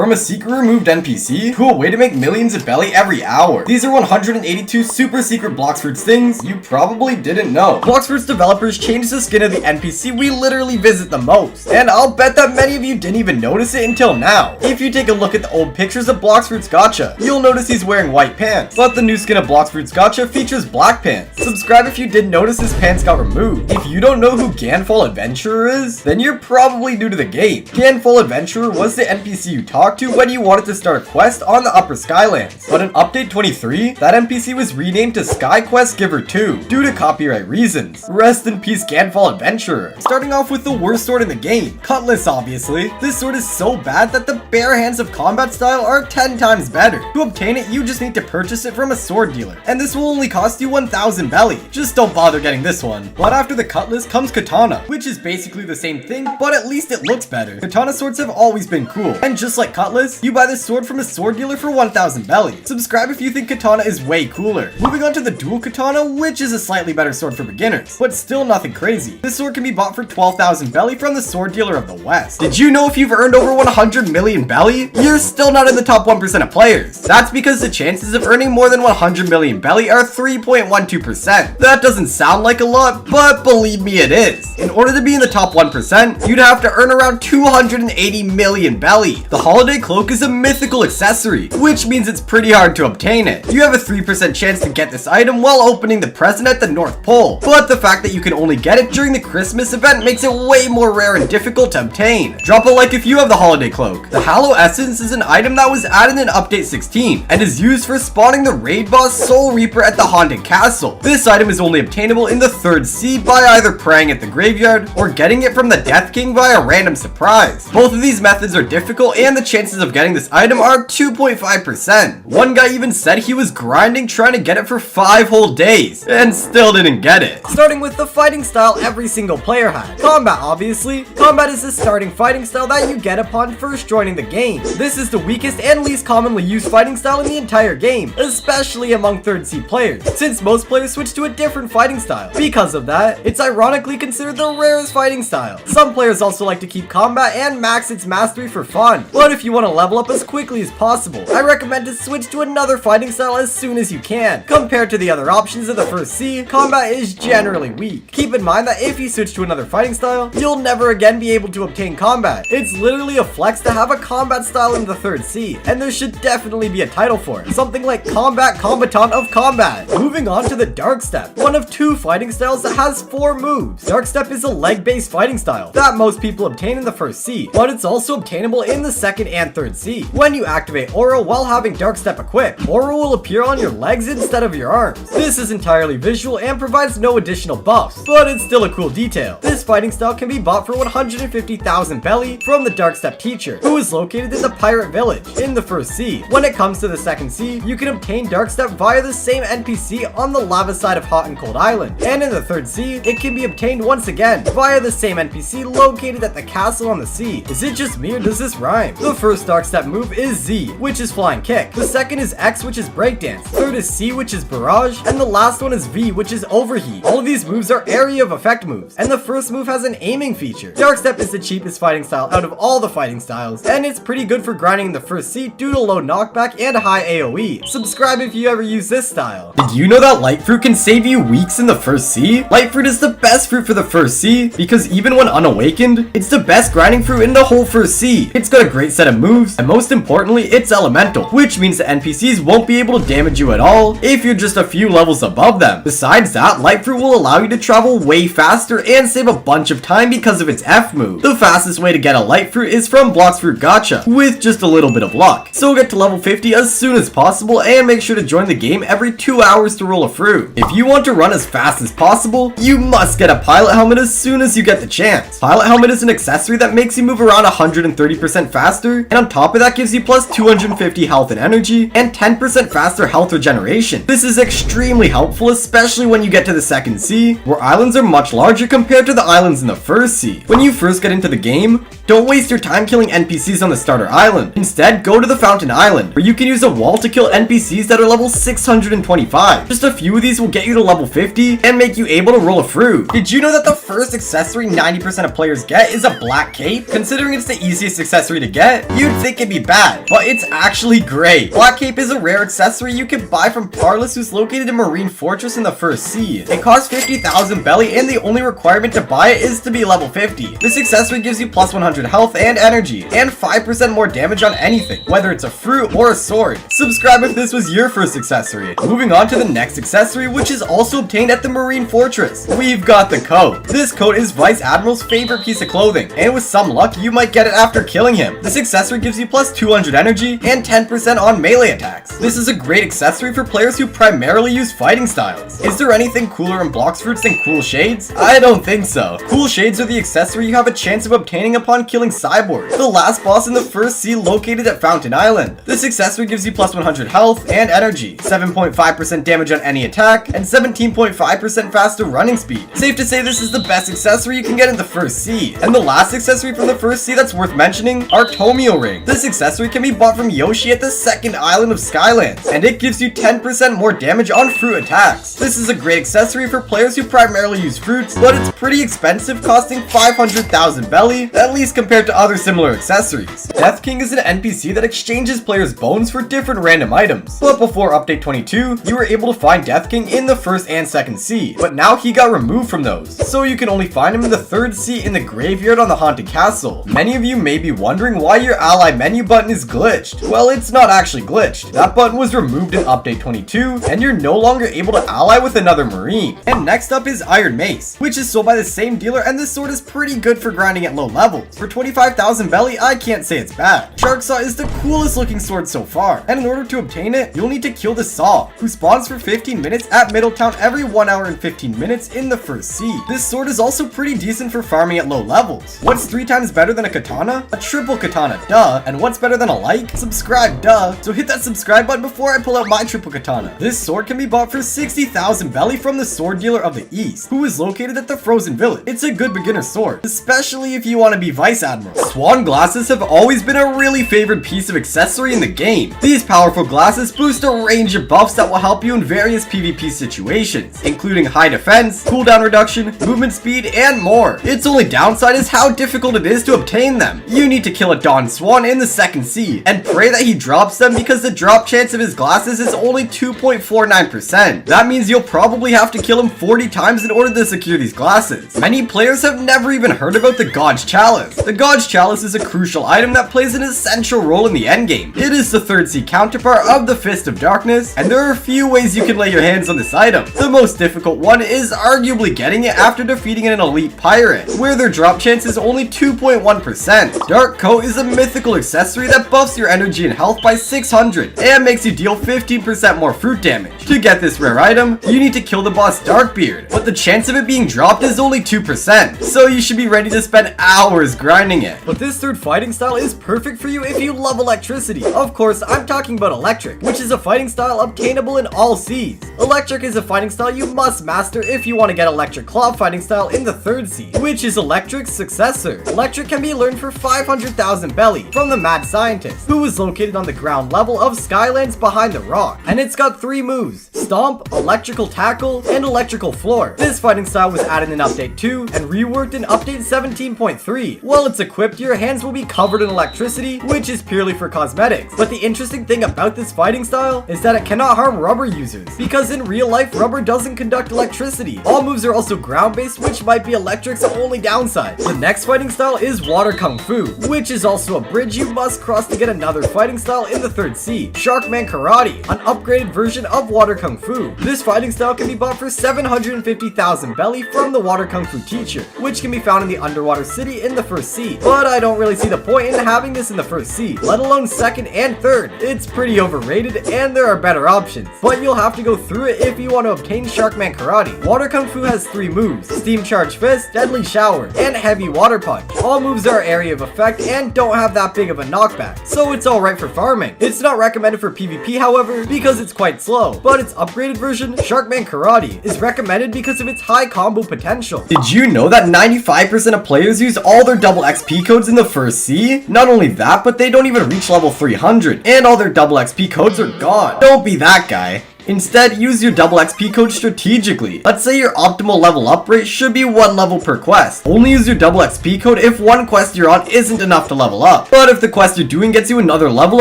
From a secret removed NPC to a way to make millions of belly every hour. These are 182 super secret Blox Fruits things you probably didn't know. Blox Fruits developers changed the skin of the NPC we literally visit the most, and I'll bet that many of you didn't even notice it until now. If you take a look at the old pictures of Blox Fruits Gacha, you'll notice he's wearing white pants, but the new skin of Blox Fruits Gacha features black pants. Subscribe if you didn't notice his pants got removed. If you don't know who Ganfall Adventurer is, then you're probably new to the game. Ganfall Adventurer was the NPC you talked to when you wanted to start a quest on the Upper Skylands, but in Update 23, that NPC was renamed to Sky Quest Giver 2 due to copyright reasons. Rest in peace, Ganfall Adventurer. Starting off with the worst sword in the game, Cutlass obviously. This sword is so bad that the bare hands of combat style are 10 times better. To obtain it, you just need to purchase it from a sword dealer, and this will only cost you 1,000 belly. Just don't bother getting this one. But after the Cutlass comes Katana, which is basically the same thing, but at least it looks better. Katana swords have always been cool, and just like Cutlass, you buy this sword from a sword dealer for 1,000 belly. Subscribe if you think Katana is way cooler. Moving on to the Dual Katana, which is a slightly better sword for beginners, but still nothing crazy. This sword can be bought for 12,000 belly from the sword dealer of the West. Did you know if you've earned over 100 million belly, you're still not in the top 1% of players? That's because the chances of earning more than 100 million belly are 3.12%. That doesn't sound like a lot, but believe me, it is. In order to be in the top 1%, you'd have to earn around 280 million belly. The holiday cloak is a mythical accessory, which means it's pretty hard to obtain it. You have a 3% chance to get this item while opening the present at the North Pole, but the fact that you can only get it during the Christmas event makes it way more rare and difficult to obtain. Drop a like if you have the holiday cloak. The Hallow Essence is an item that was added in Update 16 and is used for spawning the raid boss Soul Reaper at the Haunted Castle. This item is only obtainable in the 3rd sea by either praying at the graveyard or getting it from the Death King via random surprise. Both of these methods are difficult and the chances of getting this item are 2.5%. One guy even said he was grinding trying to get it for 5 whole days and still didn't get it. Starting with the fighting style every single player had. Combat obviously. Combat is the starting fighting style that you get upon first joining the game. This is the weakest and least commonly used fighting style in the entire game, especially among 3rd sea players, since most players switch to a different fighting style. Because of that, it's ironically considered the rarest fighting style. Some players also like to keep combat and max its mastery for fun, but if you want to level up as quickly as possible, I recommend to switch to another fighting style as soon as you can. Compared to the other options of the 1st sea, combat is generally weak. Keep in mind that if you switch to another fighting style, you'll never again be able to obtain combat. It's literally a flex to have a combat style in the 3rd sea, and there should definitely be a title for it. Something like Combat Combatant of Combat. Moving on to the Dark Step, one of 2 fighting styles that has 4 moves. Dark Step is a leg-based fighting style that most people obtain in the 1st sea, but it's also obtainable in the 2nd and 3rd sea. When you activate Aura while having Dark Step equipped, Aura will appear on your legs instead of your arms. This is entirely visual and provides no additional buffs, but it's still a cool detail. This fighting style can be bought for 150,000 belly from the Dark Step teacher, who is located in the Pirate Village in the 1st sea. When it comes to the 2nd sea, you can obtain Dark Step via the same NPC on the lava side of Hot and Cold Island, and in the 3rd sea, it can be obtained once again via the same NPC located at the castle on the sea. Is it just me or does this rhyme? The first Dark Step move is Z, which is Flying Kick. The 2nd is X, which is Breakdance. 3rd is C, which is Barrage, and the last one is V, which is Overheat. All of these moves are area of effect moves, and the first move has an aiming feature. Dark Step is the cheapest fighting style out of all the fighting styles, and it's pretty good for grinding in the 1st sea due to low knockback and high AoE. Subscribe if you ever use this style. Did you know that Light Fruit can save you weeks in the 1st sea? Light Fruit is the best fruit for the 1st sea because even when unawakened, it's the best grinding fruit in the whole 1st sea. It's got a great set of moves, and most importantly, it's elemental, which means the NPCs won't be able to damage you at all if you're just a few levels above them. Besides that, Light Fruit will allow you to travel way faster and save a bunch of time because of its F move. The fastest way to get a Light Fruit is from Blox Fruit Gacha, with just a little bit of luck. So get to level 50 as soon as possible and make sure to join the game every 2 hours to roll a fruit. If you want to run as fast as possible, you must get a pilot helmet as soon as you get the chance. Pilot helmet is an accessory that makes you move around 130% faster, and on top of that gives you plus 250 health and energy, and 10% faster health regeneration. This is extremely helpful, especially when you get to the 2nd sea, where islands are much larger compared to the islands in the 1st sea. When you first get into the game, don't waste your time killing NPCs on the starter island. Instead, go to the Fountain Island, where you can use a wall to kill NPCs that are level 625. Just a few of these will get you to level 50 and make you able to roll a fruit. Did you know that the first accessory 90% of players get is a black cape? Considering it's the easiest accessory to get, You'd think it'd be bad, but it's actually great. Black Cape is a rare accessory you can buy from Parlous, who's located in Marine Fortress in the first sea. It costs 50,000 belly, and the only requirement to buy it is to be level 50. This accessory gives you plus 100 health and energy, and 5% more damage on anything, whether it's a fruit or a sword. Subscribe if this was your first accessory. Moving on to the next accessory, which is also obtained at the Marine Fortress. We've got the coat. This coat is Vice Admiral's favorite piece of clothing, and with some luck, you might get it after killing him. This accessory gives you plus 200 energy and 10% on melee attacks. This is a great accessory for players who primarily use fighting styles. Is there anything cooler in Blox fruits than cool shades? I don't think so. Cool shades are the accessory you have a chance of obtaining upon killing Cyborg, the last boss in the first sea located at Fountain Island. This accessory gives you plus 100 health and energy, 7.5% damage on any attack, and 17.5% faster running speed. Safe to say this is the best accessory you can get in the first sea. And the last accessory from the first sea that's worth mentioning are Tomio rings. This accessory can be bought from Yoshi at the second island of Skylands, and it gives you 10% more damage on fruit attacks. This is a great accessory for players who primarily use fruits, but it's pretty expensive, costing 500,000 belly, at least compared to other similar accessories. Death King is an NPC that exchanges players' bones for different random items, but before update 22, you were able to find Death King in the first and second sea, but now he got removed from those, so you can only find him in the third sea in the graveyard on the Haunted Castle. Many of you may be wondering why your ally menu button is glitched. Well, it's not actually glitched. That button was removed in update 22, and you're no longer able to ally with another marine. And next up is Iron Mace, which is sold by the same dealer, and this sword is pretty good for grinding at low levels. For 25,000 belly, I can't say it's bad. Shark Saw is the coolest looking sword so far, and in order to obtain it, you'll need to kill the Saw, who spawns for 15 minutes at Middletown every 1 hour and 15 minutes in the first sea. This sword is also pretty decent for farming at low levels. What's 3 times better than a katana? A triple katana, duh. And what's better than a like? Subscribe, duh. So hit that subscribe button before I pull out my triple katana. This sword can be bought for 60,000 belly from the sword dealer of the East, who is located at the Frozen Village. It's a good beginner sword, especially if you want to be Vice Admiral. Swan glasses have always been a really favored piece of accessory in the game. These powerful glasses boost a range of buffs that will help you in various PvP situations, including high defense, cooldown reduction, movement speed, and more. Its only downside is how difficult it is to obtain them. You need to kill a Dawn Swan in the second sea, and pray that he drops them because the drop chance of his glasses is only 2.49%. That means you'll probably have to kill him 40 times in order to secure these glasses. Many players have never even heard about the God's Chalice. The God's Chalice is a crucial item that plays an essential role in the endgame. It is the third sea counterpart of the Fist of Darkness, and there are a few ways you can lay your hands on this item. The most difficult one is arguably getting it after defeating an elite pirate, where their drop chance is only 2.1%. Dark Coat is a mythical accessory that buffs your energy and health by 600 and makes you deal 15% more fruit damage. To get this rare item, you need to kill the boss Darkbeard, but the chance of it being dropped is only 2%, so you should be ready to spend hours grinding it. But this third fighting style is perfect for you if you love electricity. Of course, I'm talking about Electric, which is a fighting style obtainable in all seas. Electric is a fighting style you must master if you want to get Electric Claw fighting style in the third sea, which is Electric's successor. Electric can be learned for 500,000 belly from the Mad Scientist, who is located on the ground level of Skylands behind the rock, and it's got 3 moves: Stomp, Electrical Tackle, and Electrical Floor. This fighting style was added in update 2 and reworked in update 17.3. While it's equipped, your hands will be covered in electricity, which is purely for cosmetics. But the interesting thing about this fighting style is that it cannot harm rubber users, because in real life, rubber doesn't conduct electricity. All moves are also ground-based, which might be Electric's only downside. The next fighting style is Water Kung Fu, which is also a bridge you must cross to get another fighting style in the third sea, SharkMan Karate, an upgraded version of Water Kung Fu. This fighting style can be bought for 750,000 belly from the Water Kung Fu teacher, which can be found in the underwater city in the first sea. But I don't really see the point in having this in the first sea, let alone second and third. It's pretty overrated and there are better options, but you'll have to go through it if you want to obtain SharkMan Karate. Water Kung Fu has 3 moves: Steam Charge Fist, Deadly Shower, and Heavy Water Punch. All moves are area of effect and don't have that big of a knockback, so it's alright for farming. It's not recommended for PvP, however, because it's quite slow, but its upgraded version, SharkMan Karate, is recommended because of its high combo potential. Did you know that 95% of players use all their double XP codes in the first sea? Not only that, but they don't even reach level 300, and all their double XP codes are gone. Don't be that guy. Instead, use your double XP code strategically. Let's say your optimal level up rate should be 1 level per quest. Only use your double XP code if one quest you're on isn't enough to level up. But if the quest you're doing gets you another level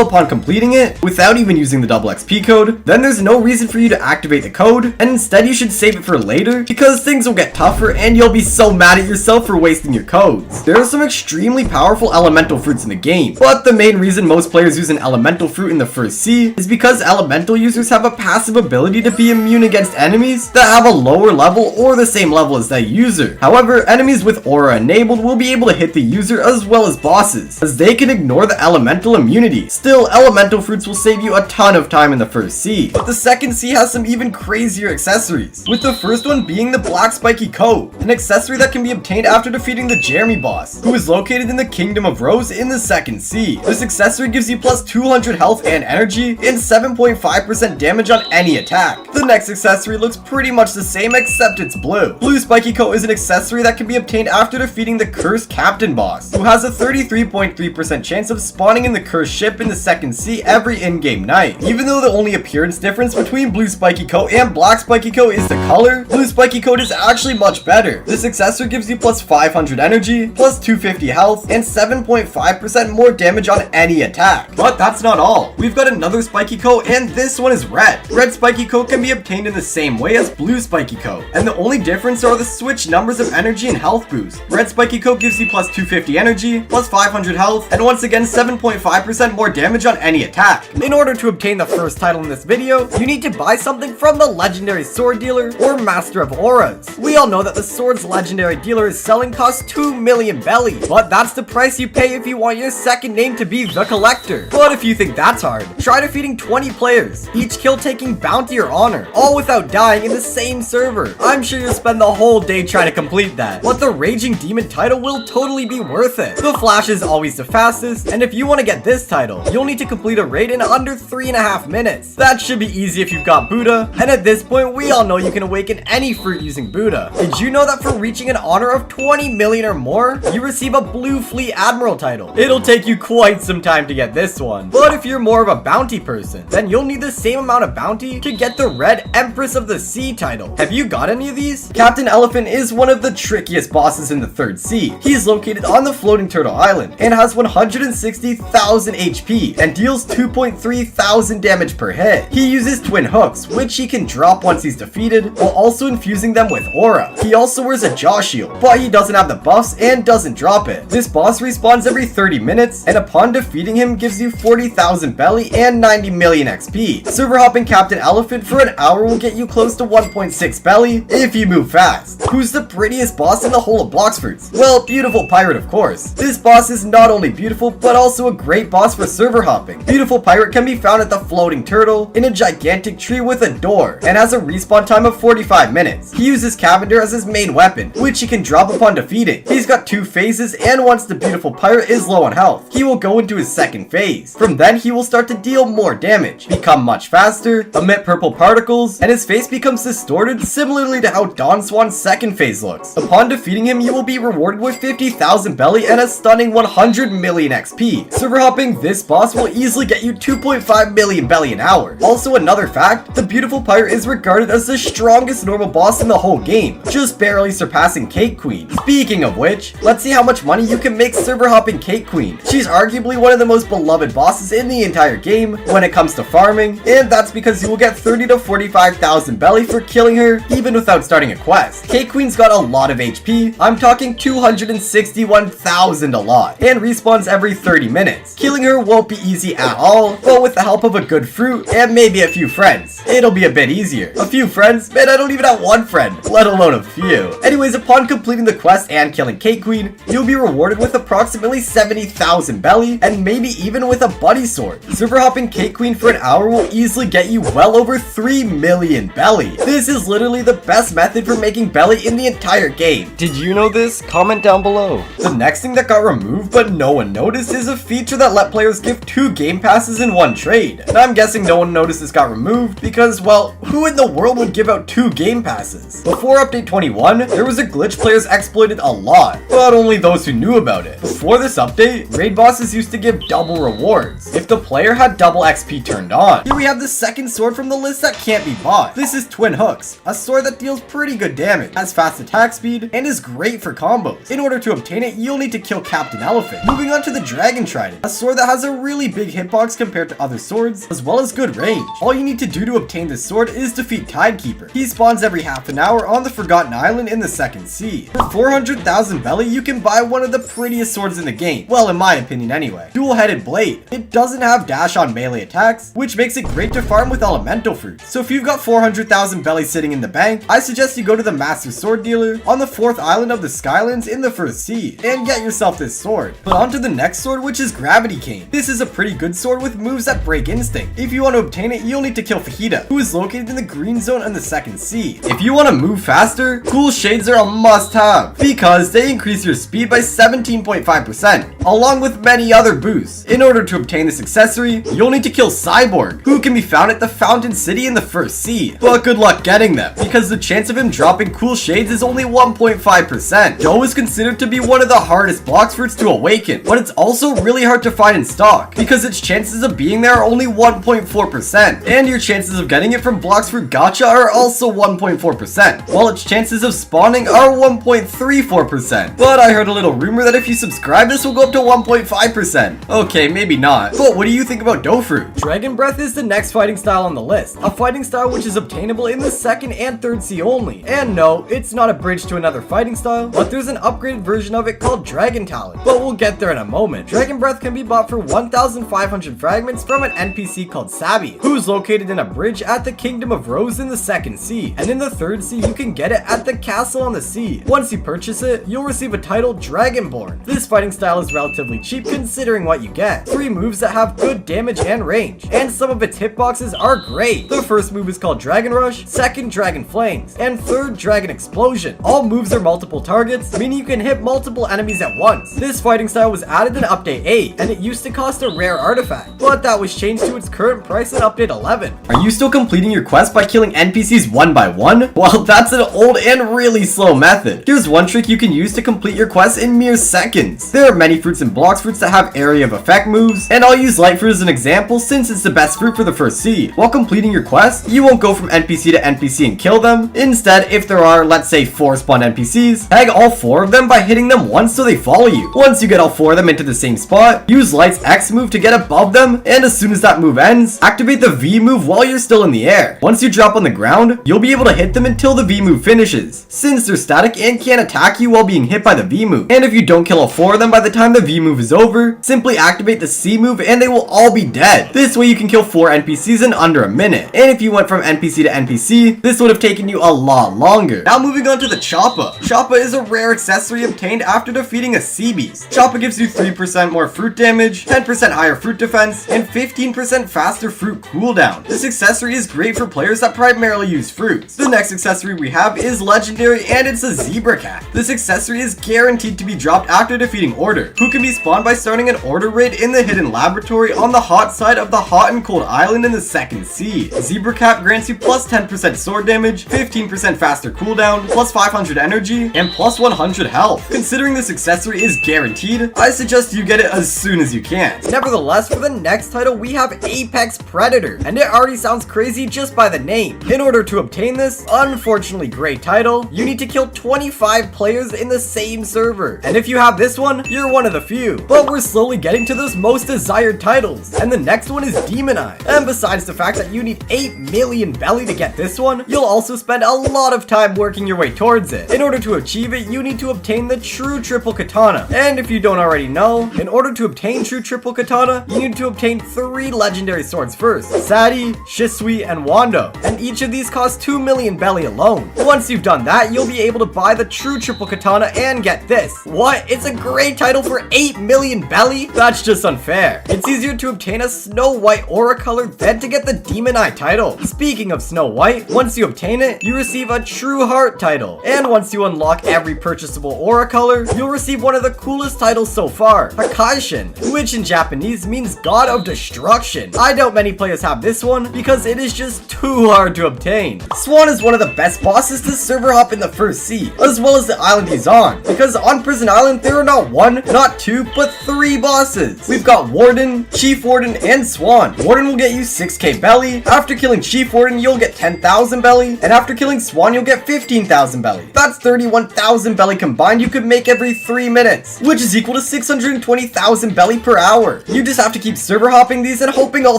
upon completing it, without even using the double XP code, then there's no reason for you to activate the code, and instead you should save it for later, because things will get tougher and you'll be so mad at yourself for wasting your codes. There are some extremely powerful elemental fruits in the game, but the main reason most players use an elemental fruit in the first sea is because elemental users have a passive ability to be immune against enemies that have a lower level or the same level as that user. However, enemies with aura enabled will be able to hit the user as well as bosses, as they can ignore the elemental immunity. Still, elemental fruits will save you a ton of time in the first sea, but the second sea has some even crazier accessories, with the first one being the Black Spiky coat, an accessory that can be obtained after defeating the Jeremy boss, who is located in the Kingdom of Rose in the second sea. This accessory gives you plus 200 health and energy and 7.5% damage on any attack. The next accessory looks pretty much the same except it's blue. Blue Spiky coat is an accessory that can be obtained after defeating the Cursed Captain boss, who has a 33.3% chance of spawning in the cursed ship in the second sea every in-game night. Even though the only appearance difference between Blue Spiky coat and Black Spiky coat is the color, Blue Spiky coat is actually much better. This accessory gives you plus 500 energy, plus 250 health, and 7.5% more damage on any attack. But that's not all. We've got another Spiky coat, and this one is red. Red Spiky coat can be obtained in the same way as Blue Spiky coat, and the only difference are the switch numbers of energy and health boost. Red Spiky coat gives you plus 250 energy, plus 500 health, and once again 7.5% more damage on any attack. In order to obtain the first title in this video, you need to buy something from the legendary sword dealer or master of auras. We all know that the sword's legendary dealer is selling costs 2 million belly, but that's the price you pay if you want your second name to be the collector. But if you think that's hard, try defeating 20 players, each kill taking bounty or honor, all without dying in the same server. I'm sure you'll spend the whole day trying to complete that, but the Raging Demon title will totally be worth it. The Flash is always the fastest, and if you want to get this title, you'll need to complete a raid in under 3.5 minutes. That should be easy if you've got Buddha, and at this point we all know you can awaken any fruit using Buddha. Did you know that for reaching an honor of 20 million or more, you receive a Blue Fleet Admiral title? It'll take you quite some time to get this one, but if you're more of a bounty person, then you'll need the same amount of bounty to get the Red Empress of the Sea title. Have you got any of these? Captain Elephant is one of the trickiest bosses in the third sea. He's located on the floating turtle island and has 160,000 HP and deals 2.3 thousand damage per hit. He uses twin hooks, which he can drop once he's defeated, while also infusing them with aura. He also wears a jaw shield, but he doesn't have the buffs and doesn't drop it. This boss respawns every 30 minutes, and upon defeating him gives you 40,000 belly and 90 million XP. Server hopping Captain Elephant for an hour will get you close to 1.6 belly if you move fast. Who's the prettiest boss in the whole of Blox fruits? Well, Beautiful Pirate, of course. This boss is not only beautiful, but also a great boss for server hopping. Beautiful Pirate can be found at the floating turtle in a gigantic tree with a door, and has a respawn time of 45 minutes. He uses Cavender as his main weapon, which he can drop upon defeating. He's got 2 phases, and once the Beautiful Pirate is low on health, he will go into his second phase. From then, he will start to deal more damage, become much faster, emit purple particles, and his face becomes distorted similarly to how Dawn Swan's second phase looks. Upon defeating him, you will be rewarded with 50,000 belly and a stunning 100 million XP. Server hopping this boss will easily get you 2.5 million belly an hour. Also, another fact, the Beautiful Pirate is regarded as the strongest normal boss in the whole game, just barely surpassing Cake Queen. Speaking of which, let's see how much money you can make server hopping Cake Queen. She's arguably one of the most beloved bosses in the entire game when it comes to farming, and that's because you will get 30 to 45,000 belly for killing her even without starting a quest. Cake Queen's got a lot of HP, I'm talking 261,000 a lot, and respawns every 30 minutes. Killing her won't be easy at all, but with the help of a good fruit and maybe a few friends, it'll be a bit easier. A few friends? Man, I don't even have one friend, let alone a few. Anyways, upon completing the quest and killing Cake Queen, you'll be rewarded with approximately 70,000 belly and maybe even with a buddy sword. Server hopping Cake Queen for an hour will easily get you well over 3 million belly. This is literally the best method for making belly in the entire game. Did you know this? Comment down below. The next thing that got removed but no one noticed is a feature that let players give 2 game passes in one trade. And I'm guessing no one noticed this got removed because, well, who in the world would give out 2 game passes? Before update 21, there was a glitch players exploited a lot, but only those who knew about it. Before this update, raid bosses used to give double rewards if the player had double XP turned on. Here we have the second sword sword from the list that can't be bought. This is Twin Hooks, a sword that deals pretty good damage, has fast attack speed, and is great for combos. In order to obtain it, you'll need to kill Captain Elephant. Moving on to the Dragon Trident, a sword that has a really big hitbox compared to other swords, as well as good range. All you need to do to obtain this sword is defeat Tidekeeper. He spawns every half an hour on the Forgotten Island in the second sea. For 400,000 belly, you can buy one of the prettiest swords in the game. Well, in my opinion anyway. Dual-headed blade. It doesn't have dash on melee attacks, which makes it great to farm with elemental fruits. So if you've got 400,000 belly sitting in the bank, I suggest you go to the Master Sword Dealer on the 4th island of the Skylands in the first sea, and get yourself this sword. But on to the next sword, which is Gravity Cane. This is a pretty good sword with moves that break instinct. If you want to obtain it, you'll need to kill Fajita, who is located in the green zone in the second sea. If you want to move faster, Cool Shades are a must-have, because they increase your speed by 17.5%, along with many other boosts. In order to obtain this accessory, you'll need to kill Cyborg, who can be found at the Fountain City in the first sea. But good luck getting them, because the chance of him dropping Cool Shades is only 1.5%. Joe is considered to be one of the hardest Blox fruits to awaken, but it's also really hard to find in stock, because its chances of being there are only 1.4%, and your chances of getting it from Blox Fruit Gacha are also 1.4%, while its chances of spawning are 1.34%. But I heard a little rumor that if you subscribe, this will go up to 1.5%. Okay, maybe not. But what do you think about Dough Fruit? Dragon Breath is the next fighting style on the list, a fighting style which is obtainable in the second and third sea only. And no, it's not a bridge to another fighting style, but there's an upgraded version of it called Dragon Talon. But we'll get there in a moment. Dragon Breath can be bought for 1,500 fragments from an NPC called Sabby, who's located in a bridge at the Kingdom of Rose in the second sea. And in the third sea, you can get it at the Castle on the Sea. Once you purchase it, you'll receive a title Dragonborn. This fighting style is relatively cheap considering what you get. 3 moves that have good damage and range, and some of its hitboxes are great. The first move is called Dragon Rush, second Dragon Flames, and third Dragon Explosion. All moves are multiple targets, meaning you can hit multiple enemies at once. This fighting style was added in Update 8, and it used to cost a rare artifact, but that was changed to its current price in Update 11. Are you still completing your quest by killing NPCs one by one? Well, that's an old and really slow method. Here's one trick you can use to complete your quest in mere seconds. There are many fruits and Blox fruits that have area of effect moves, and I'll use Light Fruit as an example since it's the best fruit for the first sea. While completing your quest, you won't go from NPC to NPC and kill them. Instead, if there are, let's say, 4 spawn NPCs, tag all 4 of them by hitting them once so they follow you. Once you get all 4 of them into the same spot, use Light's X move to get above them, and as soon as that move ends, activate the V move while you're still in the air. Once you drop on the ground, you'll be able to hit them until the V move finishes, since they're static and can't attack you while being hit by the V move. And if you don't kill all 4 of them by the time the V move is over, simply activate the C move and they will all be dead. This way you can kill 4 NPCs in under a minute. And if you went from NPC to NPC, this would have taken you a lot longer. Now moving on to the Choppa. Choppa is a rare accessory obtained after defeating a sea beast. Choppa gives you 3% more fruit damage, 10% higher fruit defense, and 15% faster fruit cooldown. This accessory is great for players that primarily use fruits. The next accessory we have is legendary, and it's a Zebra Cat. This accessory is guaranteed to be dropped after defeating Order, who can be spawned by starting an Order raid in the hidden laboratory on the hot side of the hot and cold island in the second sea. Zebra Cat grants you plus 10% sword damage, 15% faster cooldown, plus 500 energy, and plus 100 health. Considering this accessory is guaranteed, I suggest you get it as soon as you can. Nevertheless, for the next title, we have Apex Predator, and it already sounds crazy just by the name. In order to obtain this, unfortunately great title, you need to kill 25 players in the same server. And if you have this one, you're one of the few. But we're slowly getting to those most desired titles, and the next one is Demon Eye. And besides the fact that you need 8 million belly to get this one, you'll also spend a lot of time working your way towards it. In order to achieve it, you need to obtain the True Triple Katana. And if you don't already know, in order to obtain True Triple Katana, you need to obtain 3 legendary swords first: Sadi, Shisui, and Wando. And each of these cost 2 million belly alone. Once you've done that, you'll be able to buy the True Triple Katana and get this. What? It's a great title for 8 million belly? That's just unfair. It's easier to obtain a Snow White aura color than to get the Demon Eye title. Speaking of Snow White, once you obtain it, you receive a True Heart title. And once you unlock every purchasable aura color, you'll receive one of the coolest titles so far, Hakaishin, which in Japanese means God of Destruction. I doubt many players have this one because it is just too hard to obtain. Swan is one of the best bosses to server hop in the first sea, as well as the island he's on, because on Prison Island there are not 1, not 2, but 3 bosses. We've got Warden, Chief Warden, and Swan. Warden will get you 6k belly, belly. After killing Chief Warden, you'll get 10,000 belly. And after killing Swan, you'll get 15,000 belly. That's 31,000 belly combined you could make every 3 minutes, which is equal to 620,000 belly per hour. You just have to keep server hopping these and hoping all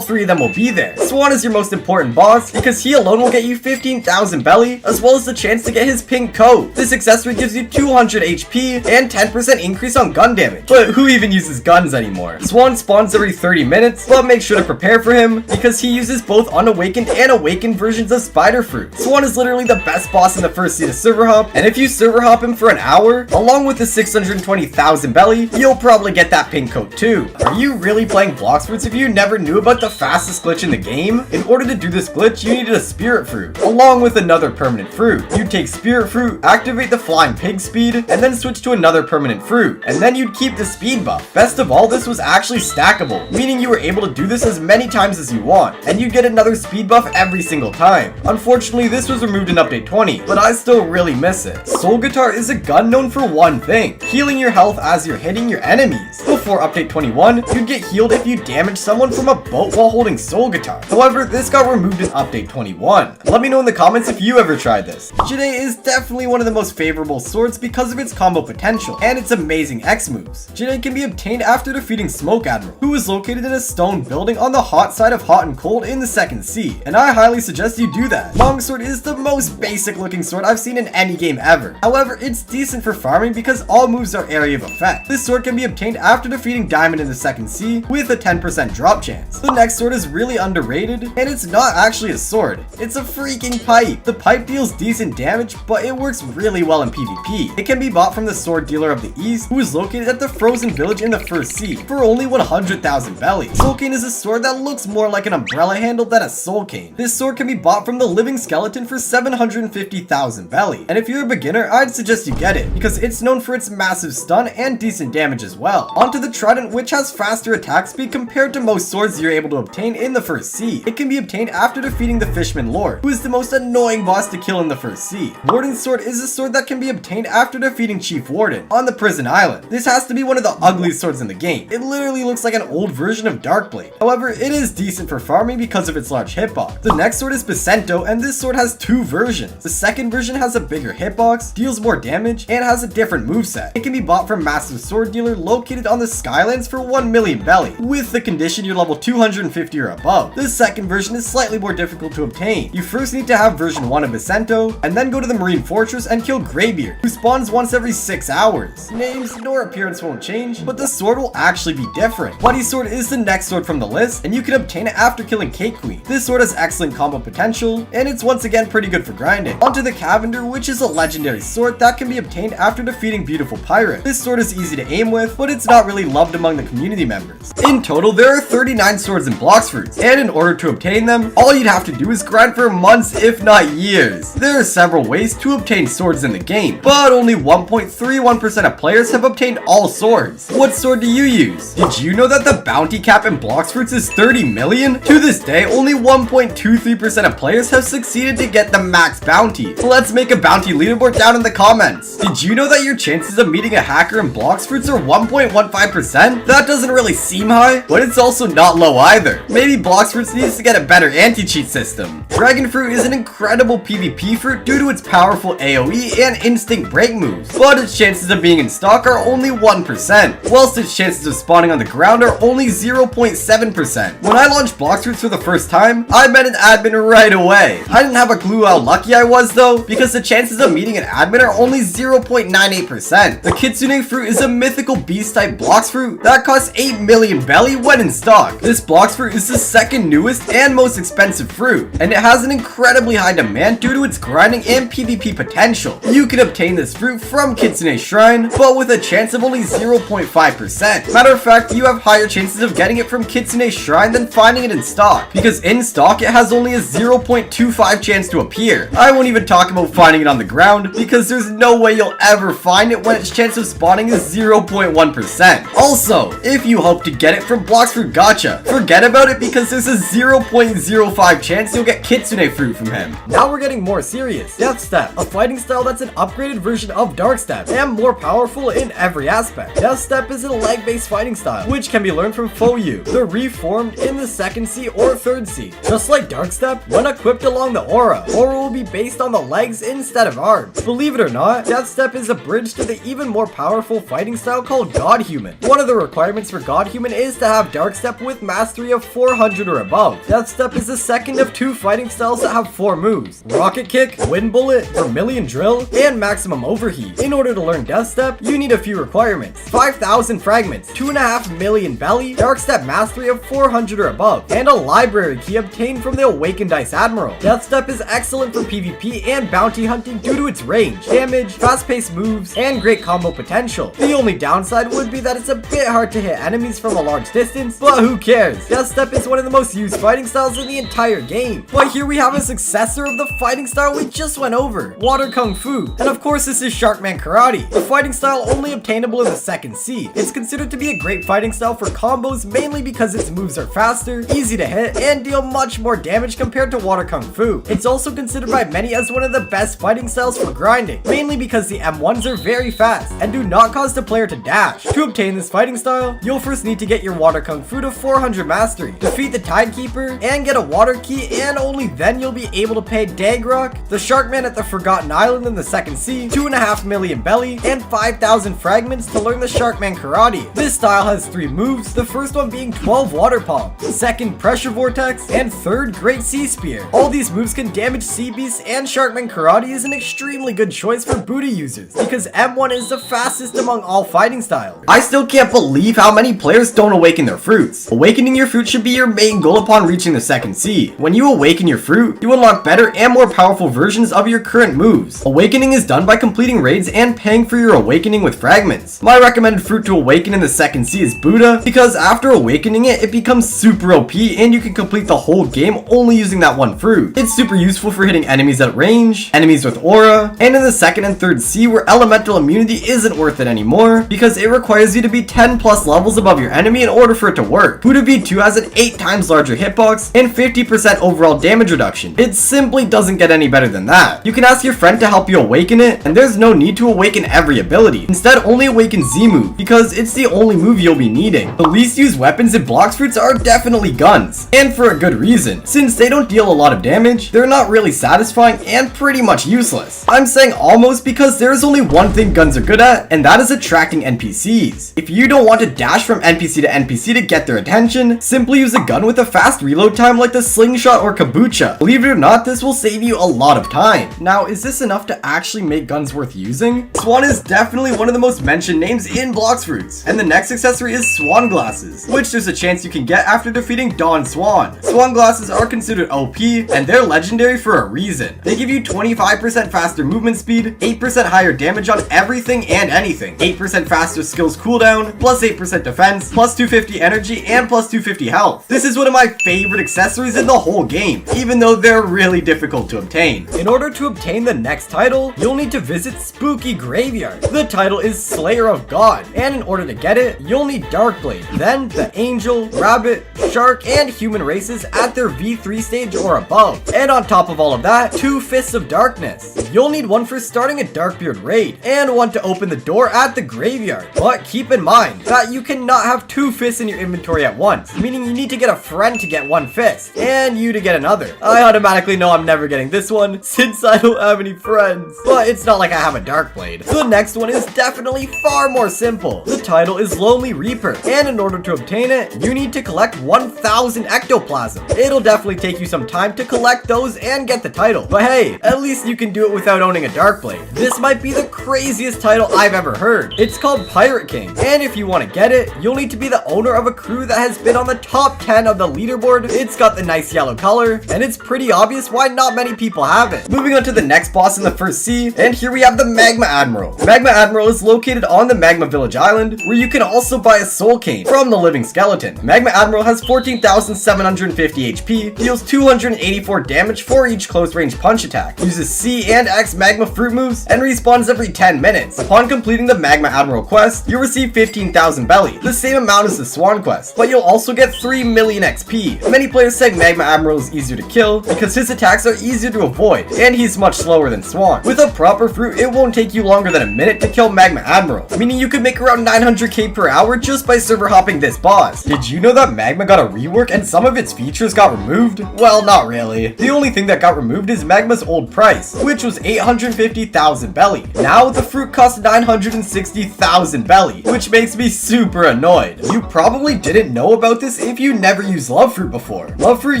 3 of them will be there. Swan is your most important boss because he alone will get you 15,000 belly, as well as the chance to get his pink coat. This accessory gives you 200 HP and 10% increase on gun damage. But who even uses guns anymore? Swan spawns every 30 minutes, but make sure to prepare for him because he uses both unawakened and awakened versions of Spider Fruit. Swan is literally the best boss in the first seed of server hop, and if you server hop him for an hour, along with the 620,000 belly, you'll probably get that pink coat too. Are you really playing Blox Fruits if you never knew about the fastest glitch in the game? In order to do this glitch, you needed a Spirit Fruit, along with another permanent fruit. You'd take Spirit Fruit, activate the Flying Pig speed, and then switch to another permanent fruit, and then you'd keep the speed buff. Best of all, this was actually stackable, meaning you were able to do this as many times as you want, and you'd get another speed buff every single time. Unfortunately, this was removed in update 20, but I still really miss it. Soul Guitar is a gun known for one thing: healing your health as you're hitting your enemies. Before update 21, you'd get healed if you damage someone from a boat while holding Soul Guitar. However, this got removed in update 21. Let me know in the comments if you ever tried this. Jide is definitely one of the most favorable swords because of its combo potential and its amazing X moves. Jide can be obtained after defeating Smoke Admiral, who is located in a stone building on the hot side of Hot and Cold in the second sea, and I highly suggest you do that. Longsword is the most basic looking sword I've seen in any game ever. However, it's decent for farming because all moves are area of effect. This sword can be obtained after defeating Diamond in the second sea with a 10% drop chance. The next sword is really underrated, and it's not actually a sword. It's a freaking pipe. The pipe deals decent damage, but it works really well in PvP. It can be bought from the sword dealer of the East, who is located at the frozen village in the first sea, for only 100,000 belly. Soul Cane is a sword that looks more like an umbrella handle than a soul cane. This sword can be bought from the living skeleton for 750,000 belly, and if you're a beginner, I'd suggest you get it, because it's known for its massive stun and decent damage as well. Onto the Trident, which has faster attack speed compared to most swords you're able to obtain in the first sea. It can be obtained after defeating the Fishman Lord, who is the most annoying boss to kill in the first sea. Warden's Sword is a sword that can be obtained after defeating Chief Warden on the prison island. This has to be one of the ugliest swords in the game. It literally looks like an old version of Darkblade. However, it is decent for farming because of its large hitbox. The next sword is Bacento, and this sword has 2 versions. The second version has a bigger hitbox, deals more damage, and has a different moveset. It can be bought from Massive Sword Dealer located on the Skylands for 1 million belly, with the condition you're level 250 or above. The second version is slightly more difficult to obtain. You first need to have version 1 of Bacento, and then go to the Marine Fortress and kill Greybeard, who spawns once every 6 hours. Names nor appearance won't change, but the sword will actually be different. Bloody Sword is the next sword from the list, and you can obtain it after killing Cake Queen. This sword has excellent combo potential, and it's once again pretty good for grinding. Onto the Cavender, which is a legendary sword that can be obtained after defeating Beautiful Pirate. This sword is easy to aim with, but it's not really loved among the community members. In total, there are 39 swords in Blox Fruits, and in order to obtain them, all you'd have to do is grind for months, if not years. There are several ways to obtain swords in the game, but only 1.31% of players have obtained all swords. What sword do you use? Did you know that the bounty cap in Blox Fruits is 30 million? To this day, only 1.23% of players have succeeded to get the max bounty. Let's make a bounty leaderboard down in the comments. Did you know that your chances of meeting a hacker in Blox Fruits are 1.15%? That doesn't really seem high, but it's also not low either. Maybe Blox Fruits needs to get a better anti-cheat system. Dragon Fruit is an incredible PvP fruit due to its powerful AoE and instinct break moves, but its chances of being in stock are only 1%, whilst its chances of spawning on the ground are only 0.7%. When I launched Blox Fruits for the first time, I met an admin right away. I didn't have a clue how lucky I was though, because the chances of meeting an admin are only 0.98%. The Kitsune fruit is a mythical beast type Blox Fruit that costs 8 million belly when in stock. This Blox Fruit is the second newest and most expensive fruit, and it has an incredibly high demand due to its grinding and PvP potential. You can obtain this fruit from Kitsune Shrine, but with a chance of only 0.5%. Matter of fact, you have higher chances of getting it from Kitsune Shrine than finding it in stock, because in stock it has only a 0.25 chance to appear. I won't even talk about finding it on the ground, because there's no way you'll ever find it when its chance of spawning is 0.1%. Also, if you hope to get it from Blox Fruit Gacha, forget about it because there's a 0.05 chance you'll get Kitsune fruit from him. Now we're getting more serious. Death Step, a fighting style that's an upgraded version of Dark Step and more powerful in every aspect. Death Step is a leg-based fighting style, which can be learned from Fou Yu, the reformed in the second sea or third 3rd C. Just like Dark Step, when equipped along the aura will be based on the legs instead of arms. Believe it or not, Death Step is a bridge to the even more powerful fighting style called God Human. One of the requirements for God Human is to have Dark Step with mastery of 400 or above. Death Step is the second of 2 fighting styles that have 4 moves: Rocket Kick, Wind Bullet, Vermilion Drill, and Maximum Overheat. In order to learn Death Step, you need a few requirements: 5,000 fragments, 2.5 million belly, Dark Step mastery of 400 or above, and a library key obtained from the Awakened Ice Admiral. Death Step is excellent for PvP and bounty hunting due to its range, damage, fast-paced moves, and great combo potential. The only downside would be that it's a bit hard to hit enemies from a large distance, but who cares? Death Step is one of the most used fighting styles in the entire game. But here we have a successor of the fighting style we just went over, Water Kung Fu. And of course this is SharkMan Karate, the fighting style only obtainable in the 2nd C. It's considered to be a great fighting style for combos mainly because its moves are faster, easy to hit, and deal much more damage compared to Water Kung Fu. It's also considered by many as one of the best fighting styles for grinding, mainly because the M1s are very fast and do not cause the player to dash. To obtain this fighting style, you'll first need to get your Water Kung Fu to 400 mastery, defeat the Tidekeeper, and get a water key, and only then you'll be able to pay Dagrock, the Sharkman at the Forgotten Island in the 2nd C, 2.5 million belly, and 5,000 fragments to learn the SharkMan Karate. This style has 3 moves, the first one being 12 Water Palm, 2nd Pressure Vortex, and 3rd Great Sea Spear. All these moves can damage sea beasts, and SharkMan Karate is an extremely good choice for booty users because M1 is the fastest among all fighting styles. I still can't believe how many players don't awaken their fruits. Awakening your fruit should be your main goal upon reaching the 2nd C. When you awaken your fruit, you unlock better and more powerful versions of your current moves. Awakening is done by completing raids and paying for your awakening with fragments. My recommended fruit to awaken in the 2nd C is Buddha, because after awakening it, it becomes super OP and you can complete the whole game only using that one fruit. It's super useful for hitting enemies at range, enemies with aura, and in the 2nd and 3rd C where elemental immunity isn't worth it anymore because it requires you to be 10 plus levels above your enemy in order for it to work. Buddha V2 has an 8 times larger hitbox and 50% overall damage reduction. It simply doesn't get any better than that. You can ask your friend to help you awaken it, and there's no need to awaken every ability. Instead, only awaken Z move because it's the only move you'll be needing. The least used weapons in Blox fruits are definitely guns, and for a good reason. Since they don't deal a lot of damage, they're not really satisfying and pretty much useless. I'm saying almost because there's only one thing guns are good at, and that is attracting NPCs. If you don't want to dash from NPC to NPC to get their attention, simply use a gun with a fast reload time like the slingshot or kabucha. Believe it or not, this will save you a lot of time. Now, is this enough to actually make guns worth using? Swan is definitely one of the most mentioned names in Blox fruits, and the next accessory is Swan Glasses, which there's a chance you can get after defeating Dawn Swan. Swan Glasses are considered OP, and they're legendary for a reason. They give you 25% faster movement speed, 8% higher damage on everything and anything, 8% faster skills cooldown, plus 8% defense, plus 250 energy, and plus 250 health. This is one of my favorite accessories in the whole game, even though they're really difficult to obtain. In order to obtain the next title, you'll need to visit Spooky Graveyard. The title is Slayer of God, and in order to get it, you'll need Darkblade, then the Angel, Rabbit, Shark, and Human races at their V3 stage or above. And on top of all of that, 2 Fists of Darkness. You'll need one for starting a Darkbeard raid, and one to open the door at the graveyard. But keep in mind that you cannot have 2 fists in your inventory at once, meaning you need to get a friend to get 1 fist, and you to get another. I automatically know I'm never getting this one, since I don't have any friends. But it's not like I have a Darkblade. The next one is definitely far more simple. The title is Lonely Reaper, and in order to obtain it, you need to collect 1,000 ectoplasm. It'll definitely take you some time to collect those and get the title, but hey, at least you can do it without owning a Darkblade. This might be the craziest title I've ever heard. It's called Pirate King, and if you want to get it, you'll need to be the owner of a crew that has been on the top 10 of the leaderboard. It's got the nice yellow color, and it's pretty obvious why not many people have it. Moving on to the next boss in the 1st C, and here we have the Magma Admiral. Magma Admiral is located on the Magma Village Island, where you can also buy a soul cane from the living skeleton. Magma Admiral has 14,750 HP, deals 284 damage for each close range punch attack, uses C and X Magma fruit moves and respawns every 10 minutes. Upon completing the Magma Admiral quest, you'll receive 15,000 belly, the same amount as the Swan quest, but you'll also get 3 million XP. Many players say Magma Admiral is easier to kill because his attacks are easier to avoid, and he's much slower than Swan. With a proper fruit, it won't take you longer than a minute to kill Magma Admiral, meaning you could make around 900k per hour just by server hopping this boss. Did you know that Magma got a rework and some of its features got removed? Well, not really. The only thing that got removed is Magma's old price, which was 850,000 belly. Now the fruit costs 960,000 belly, which makes me super annoyed. You probably didn't know about this if you never used Love Fruit before. Love Fruit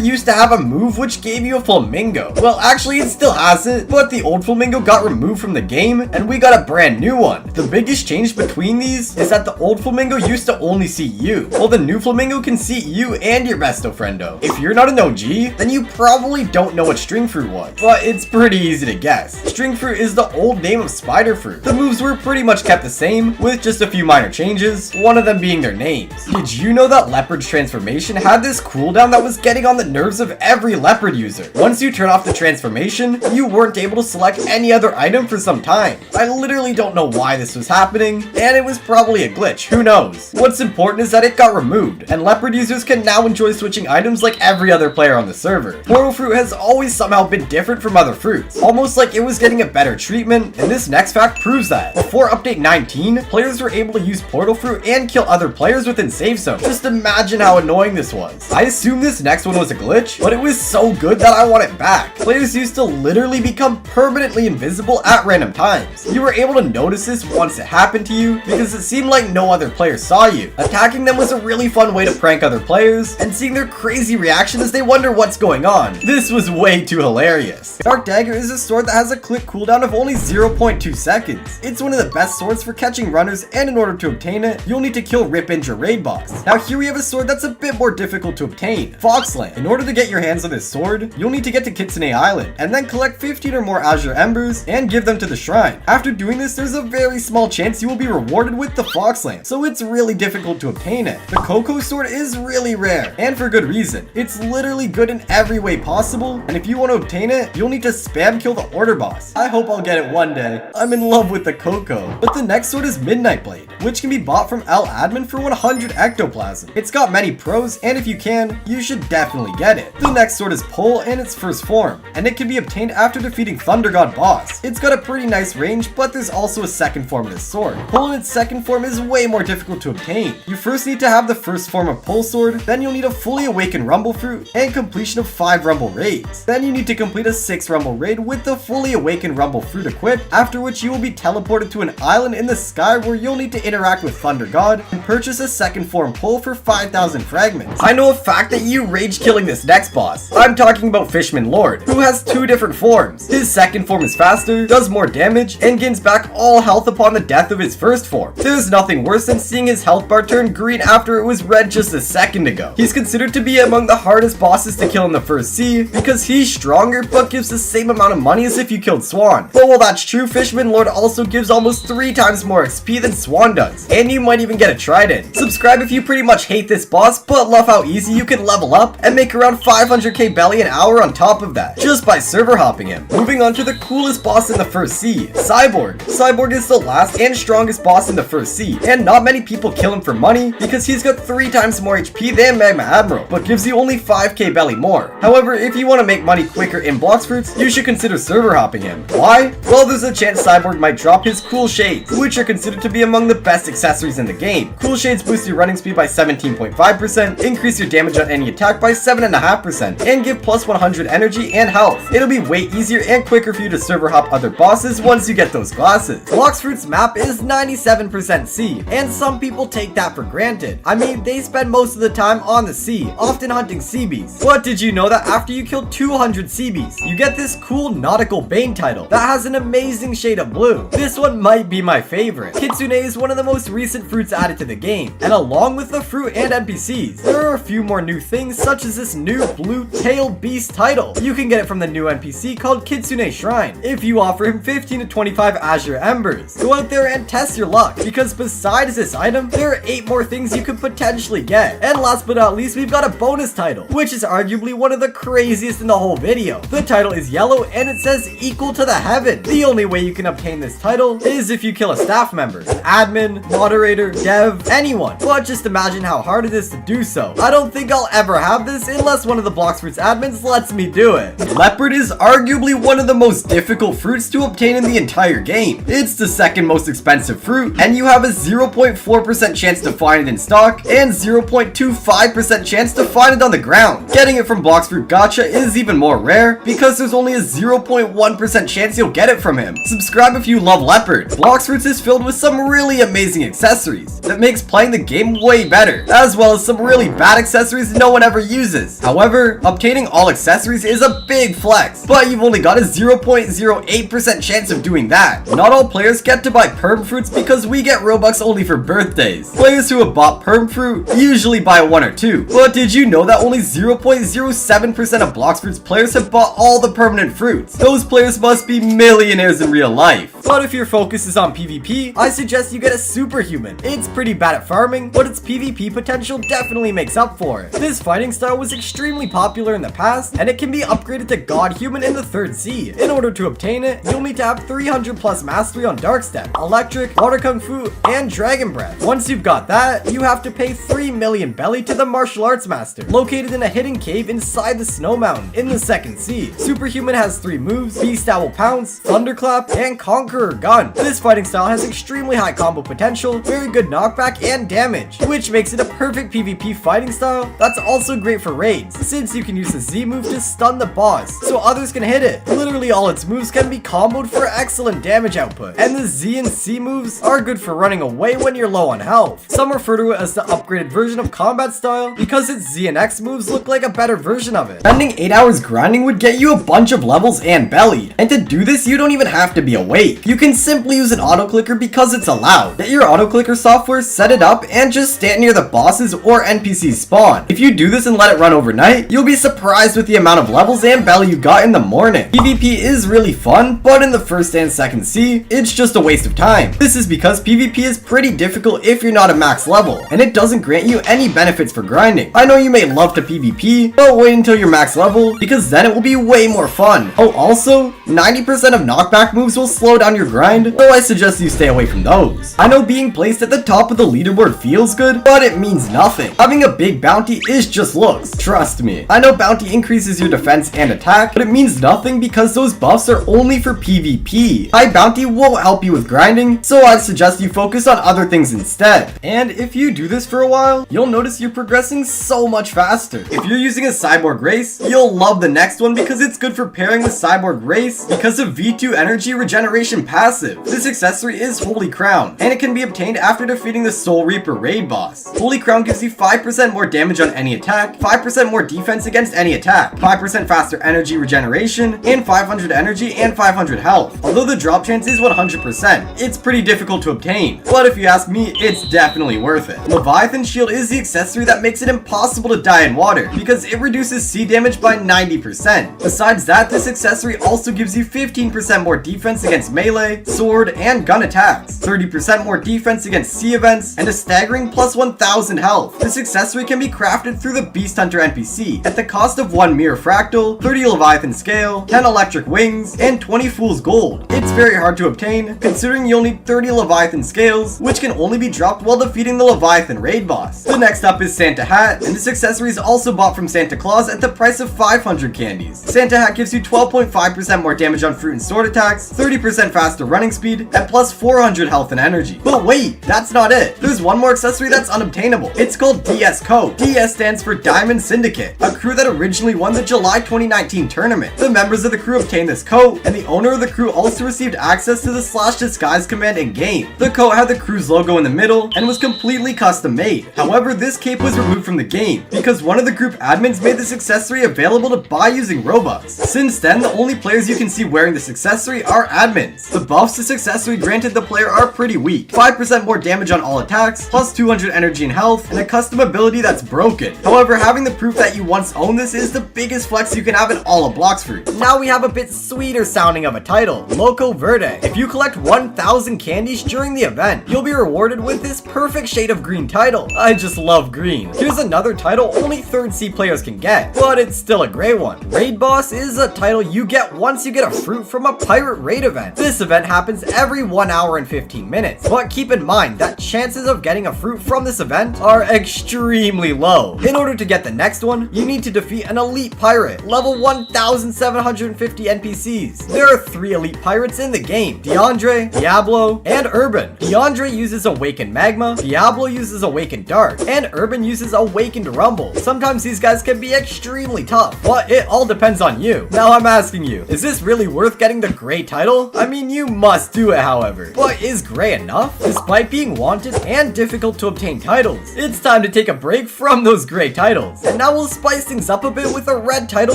used to have a move which gave you a flamingo. Well, actually it still has it, but the old flamingo got removed from the game and we got a brand new one. The biggest change between these is that the old flamingo used to only see you, while the new flamingo can see you and your besto friendo. If you're not an OG, then you probably don't know what string fruit was, but it's pretty easy to guess. String fruit is the old name of spider fruit. The moves were pretty much kept the same, with just a few minor changes, one of them being their names. Did you know that Leopard's transformation had this cooldown that was getting on the nerves of every Leopard user? Once you turn off the transformation, you weren't able to select any other item for some time. I literally don't know why this was happening, and it was probably a glitch, who knows? What's important is that it got removed, and Leopard users can now enjoy switching items like every other player on the server. Portal fruit has always somehow been different from other fruits, almost like it was getting a better treatment, and this next fact proves that. Before update 19, players were able to use portal fruit and kill other players within save zone. Just imagine how annoying this was. I assume this next one was a glitch, but it was so good that I want it back. Players used to literally become permanently invisible at random times. You were able to notice this once it happened to you because it seemed like no other player saw you. Attacking them was a really fun way to prank other players and seeing their crazy reaction as they wonder what's going on. This was way too hilarious. Dark Dagger is a sword that has a click cooldown of only 0.2 seconds. It's one of the best swords for catching runners, and in order to obtain it, you'll need to kill Ripinja raid boss. Now here we have a sword that's a bit more difficult to obtain, Foxland. In order to get your hands on this sword, you'll need to get to Kitsune Island, and then collect 15 or more Azure Embers and give them to the shrine. After doing this, there's a very small chance you will be rewarded with the Foxland, so it's really difficult to obtain it. The Coco sword is really rare, and for good reason. It's literally good in every way possible, and if you want to obtain it, you'll need to spam kill the order boss. I hope I'll get it one day. I'm in love with the Coco. But the next sword is Midnight Blade, which can be bought from Admin for 100 ectoplasm. It's got many pros, and if you can, you should definitely get it. The next sword is Pull in its first form, and it can be obtained after defeating Thunder God boss. It's got a pretty nice range, but there's also a second form of this sword. Pull in its second form is way more difficult to obtain. You first need to have the first form of Pull sword, then you'll need a fully awakened Rumble fruit, and completion of 5 Rumble raids. Then you need to complete a 6 Rumble raid with the fully awakened Rumble fruit equipped, after which you will be teleported to an island in the sky where you'll need to interact with Thunder God and purchase a second form Pull for 5,000 fragments. I know a fact that you rage killing this next boss. I'm talking about Fishman Lord, who has 2 different forms. His second form is faster, does more damage, and gains back all health upon the death of his first form. There's nothing worse than seeing his health bar turn green after it was red just a second ago. He's considered to be among the hardest bosses to kill in the first sea because he's stronger but gives the same amount of money as if you killed Swan. But while that's true, Fishman Lord also gives almost 3 times more XP than Swan does, and you might even get a trident. Subscribe if you pretty much hate this boss but love how easy you can level up and make around 500k belly an hour on top of that, just by server hopping him. Moving on to the coolest boss in the first sea, Cyborg. Cyborg is the last and strongest boss in the first sea, and not many people kill him for money because he's got 3 times more HP than Magma Admiral, but gives you only 5k belly more. However, if you want to make money quicker in Blox fruits, you should consider server hopping him. Why? Well, there's a chance Cyborg might drop his cool shades, which are considered to be among the best accessories in the game. Cool shades boost your running speed by 17.5%, increase your damage on any attack by 7.5%, and give plus 100 energy and health. It'll be way easier and quicker for you to server hop other bosses once you get those glasses. Blox fruit's map is 97% sea, and some people take that for granted. I mean, they spend most of the time on the sea, often hunting sea beasts. But did you know that after you kill 200 sea beasts, you get this cool nautical bane title that has an amazing shade of blue? This one might be my favorite. Kitsune is one of the most recent fruits added to the game, and along with the fruit and NPCs, there are a few more new things such as this new blue tail beast title. You can get it from the new NPC called Kitsune Shrine if you offer him 15 to 25 Azure Embers. Go out there and test your luck, because besides this item, there are 8 more things you could potentially get. And last but not least, we've got a bonus title, which is arguably one of the craziest in the whole video. The title is yellow and it says equal to the heaven. The only way you can obtain this title is if you kill a staff member, an admin, moderator, dev, anyone. But just imagine how hard it is to do so. I don't think I'll ever have this unless one of the Blox Fruits admins lets me do it. Leopard is arguably one of the most difficult fruits to obtain in the entire game. It's the second most expensive fruit, and you have a 0.4% chance to find it in stock and 0.25% chance to find it on the ground. Getting it from Blox Fruit Gacha is even more rare because there's only a 0.1% chance you'll get it from him. Subscribe if you love Leopard. Blox Fruits is filled with some really amazing accessories that makes playing the game way better, as well as some really bad accessories no one ever uses. However, obtaining all accessories is a big flex, but you've only got a 0.08% chance of doing that. Not all players get to buy perm fruits because we get Robux only for birthdays. Players who have bought perm fruit usually buy one or two, but did you know that only 0.07% of Blox Fruits players have bought all the permanent fruits? Those players must be millionaires in real life. But if your focus is on PvP, I suggest you get a Superhuman. It's pretty bad at farming, but its PvP potential definitely makes up for it. This fighting style was extremely popular in the past, and it can be upgraded to God Human in the 3rd Sea. In order to obtain it, you'll need to have 300 plus mastery on Dark Step, Electric, Water Kung Fu, and Dragon Breath. Once you've got that, you have to pay 3 million belly to the martial arts master, located in a hidden cave inside the snow mountain in the 2nd Sea. Superhuman has 3 moves: Beast Owl Pounce, Thunderclap, and Conqueror Gun. This fighting style has extremely high combo potential, very good knockback and damage, which makes it a perfect PvP fighting style that's also great for raids, since you can use the Z move to stun the boss, so others can hit it. Literally all its moves can be comboed for excellent damage output, and the Z and C moves are good for running away when you're low on health. Some refer to it as the upgraded version of combat style because its Z and X moves look like a better version of it. Spending 8 hours grinding would get you a bunch of levels and bellied, and to do this you don't even have to be awake. You can simply use an auto clicker because it's allowed. Get your auto clicker software, set it up, and just stand near the bosses or NPCs spawn. If you do this and let it run overnight, you'll be surprised with the amount of levels and belly you got in the morning. PvP is really fun, but in the 1st and 2nd Sea, it's just a waste of time. This is because PvP is pretty difficult if you're not a max level, and it doesn't grant you any benefits for grinding. I know you may love to PvP, but wait until you're max level, because then it will be way more fun. Oh, also, 90% of knockback moves will slow down your grind, though I suggest you stay away from those. I know being placed at the top of the leaderboard feels good, but it means nothing. Having a big bounty is just looks. Trust me. I know bounty increases your defense and attack, but it means nothing because those buffs are only for PvP. High bounty won't help you with grinding, so I'd suggest you focus on other things instead. And if you do this for a while, you'll notice you're progressing so much faster. If you're using a cyborg race, you'll love the next one because it's good for pairing with cyborg race because of V2 energy regeneration passive. This accessory is Holy Crown, and it can be obtained after defeating the Soul Reaper raid boss. Holy Crown gives you 5% more damage on any attack, 5% more defense against any attack, 5% faster energy regeneration, and 500 energy and 500 health. Although the drop chance is 100%, it's pretty difficult to obtain, but if you ask me, it's definitely worth it. Leviathan Shield is the accessory that makes it impossible to die in water because it reduces sea damage by 90%. Besides that, this accessory also gives you 15% more defense against melee, sword, and gun attacks, 30% more defense against sea events, and a staggering plus 1000 health. This accessory can be crafted through the Beast Hunter NPC at the cost of 1 Mirror Fractal, 30 Leviathan Scale, 10 Electric Wings, and 20 Fool's Gold. It's very hard to obtain, considering you'll need 30 Leviathan Scales, which can only be dropped while defeating the Leviathan raid boss. The next up is Santa Hat, and this accessory is also bought from Santa Claus at the price of 500 candies. Santa Hat gives you 12.5% more damage on fruit and sword attacks, 30% faster running speed, and plus 400 health and energy. But wait, that's not it. There's one more accessory that's unobtainable. It's called DS Code. DS stands for Diamond Syndicate, a crew that originally won the July 2019 tournament. The members of the crew obtained this coat, and the owner of the crew also received access to the /disguise command in game. The coat had the crew's logo in the middle and was completely custom made. However, this cape was removed from the game because one of the group admins made this accessory available to buy using Robux. Since then, the only players you can see wearing this accessory are admins. The buffs this accessory granted the player are pretty weak. 5% more damage on all attacks, plus 200 energy and health, and a custom ability that's broken. However, having the proof that you once owned this is the biggest flex you can have in all of Blox Fruit. Now we have a bit sweeter sounding of a title, Loco Verde. If you collect 1000 candies during the event, you'll be rewarded with this perfect shade of green title. I just love green. Here's another title only 3rd Sea players can get, but it's still a great one. Raid Boss is a title you get once you get a fruit from a pirate raid event. This event happens every 1 hour and 15 minutes, but keep in mind that chances of getting a fruit from this event are extremely low. In order to get the next one, you need to defeat an elite pirate, level 1750 NPCs. There are 3 elite pirates in the game: DeAndre, Diablo, and Urban. DeAndre uses Awakened Magma, Diablo uses Awakened Dark, and Urban uses Awakened Rumble. Sometimes these guys can be extremely tough, but it all depends on you. Now I'm asking you, is this really worth getting the Gray title? I mean, you must do it, however. But is Gray enough? Despite being wanted and difficult to obtain titles, it's time to take a break from those Gray titles. And now we'll spice things up a bit with a red title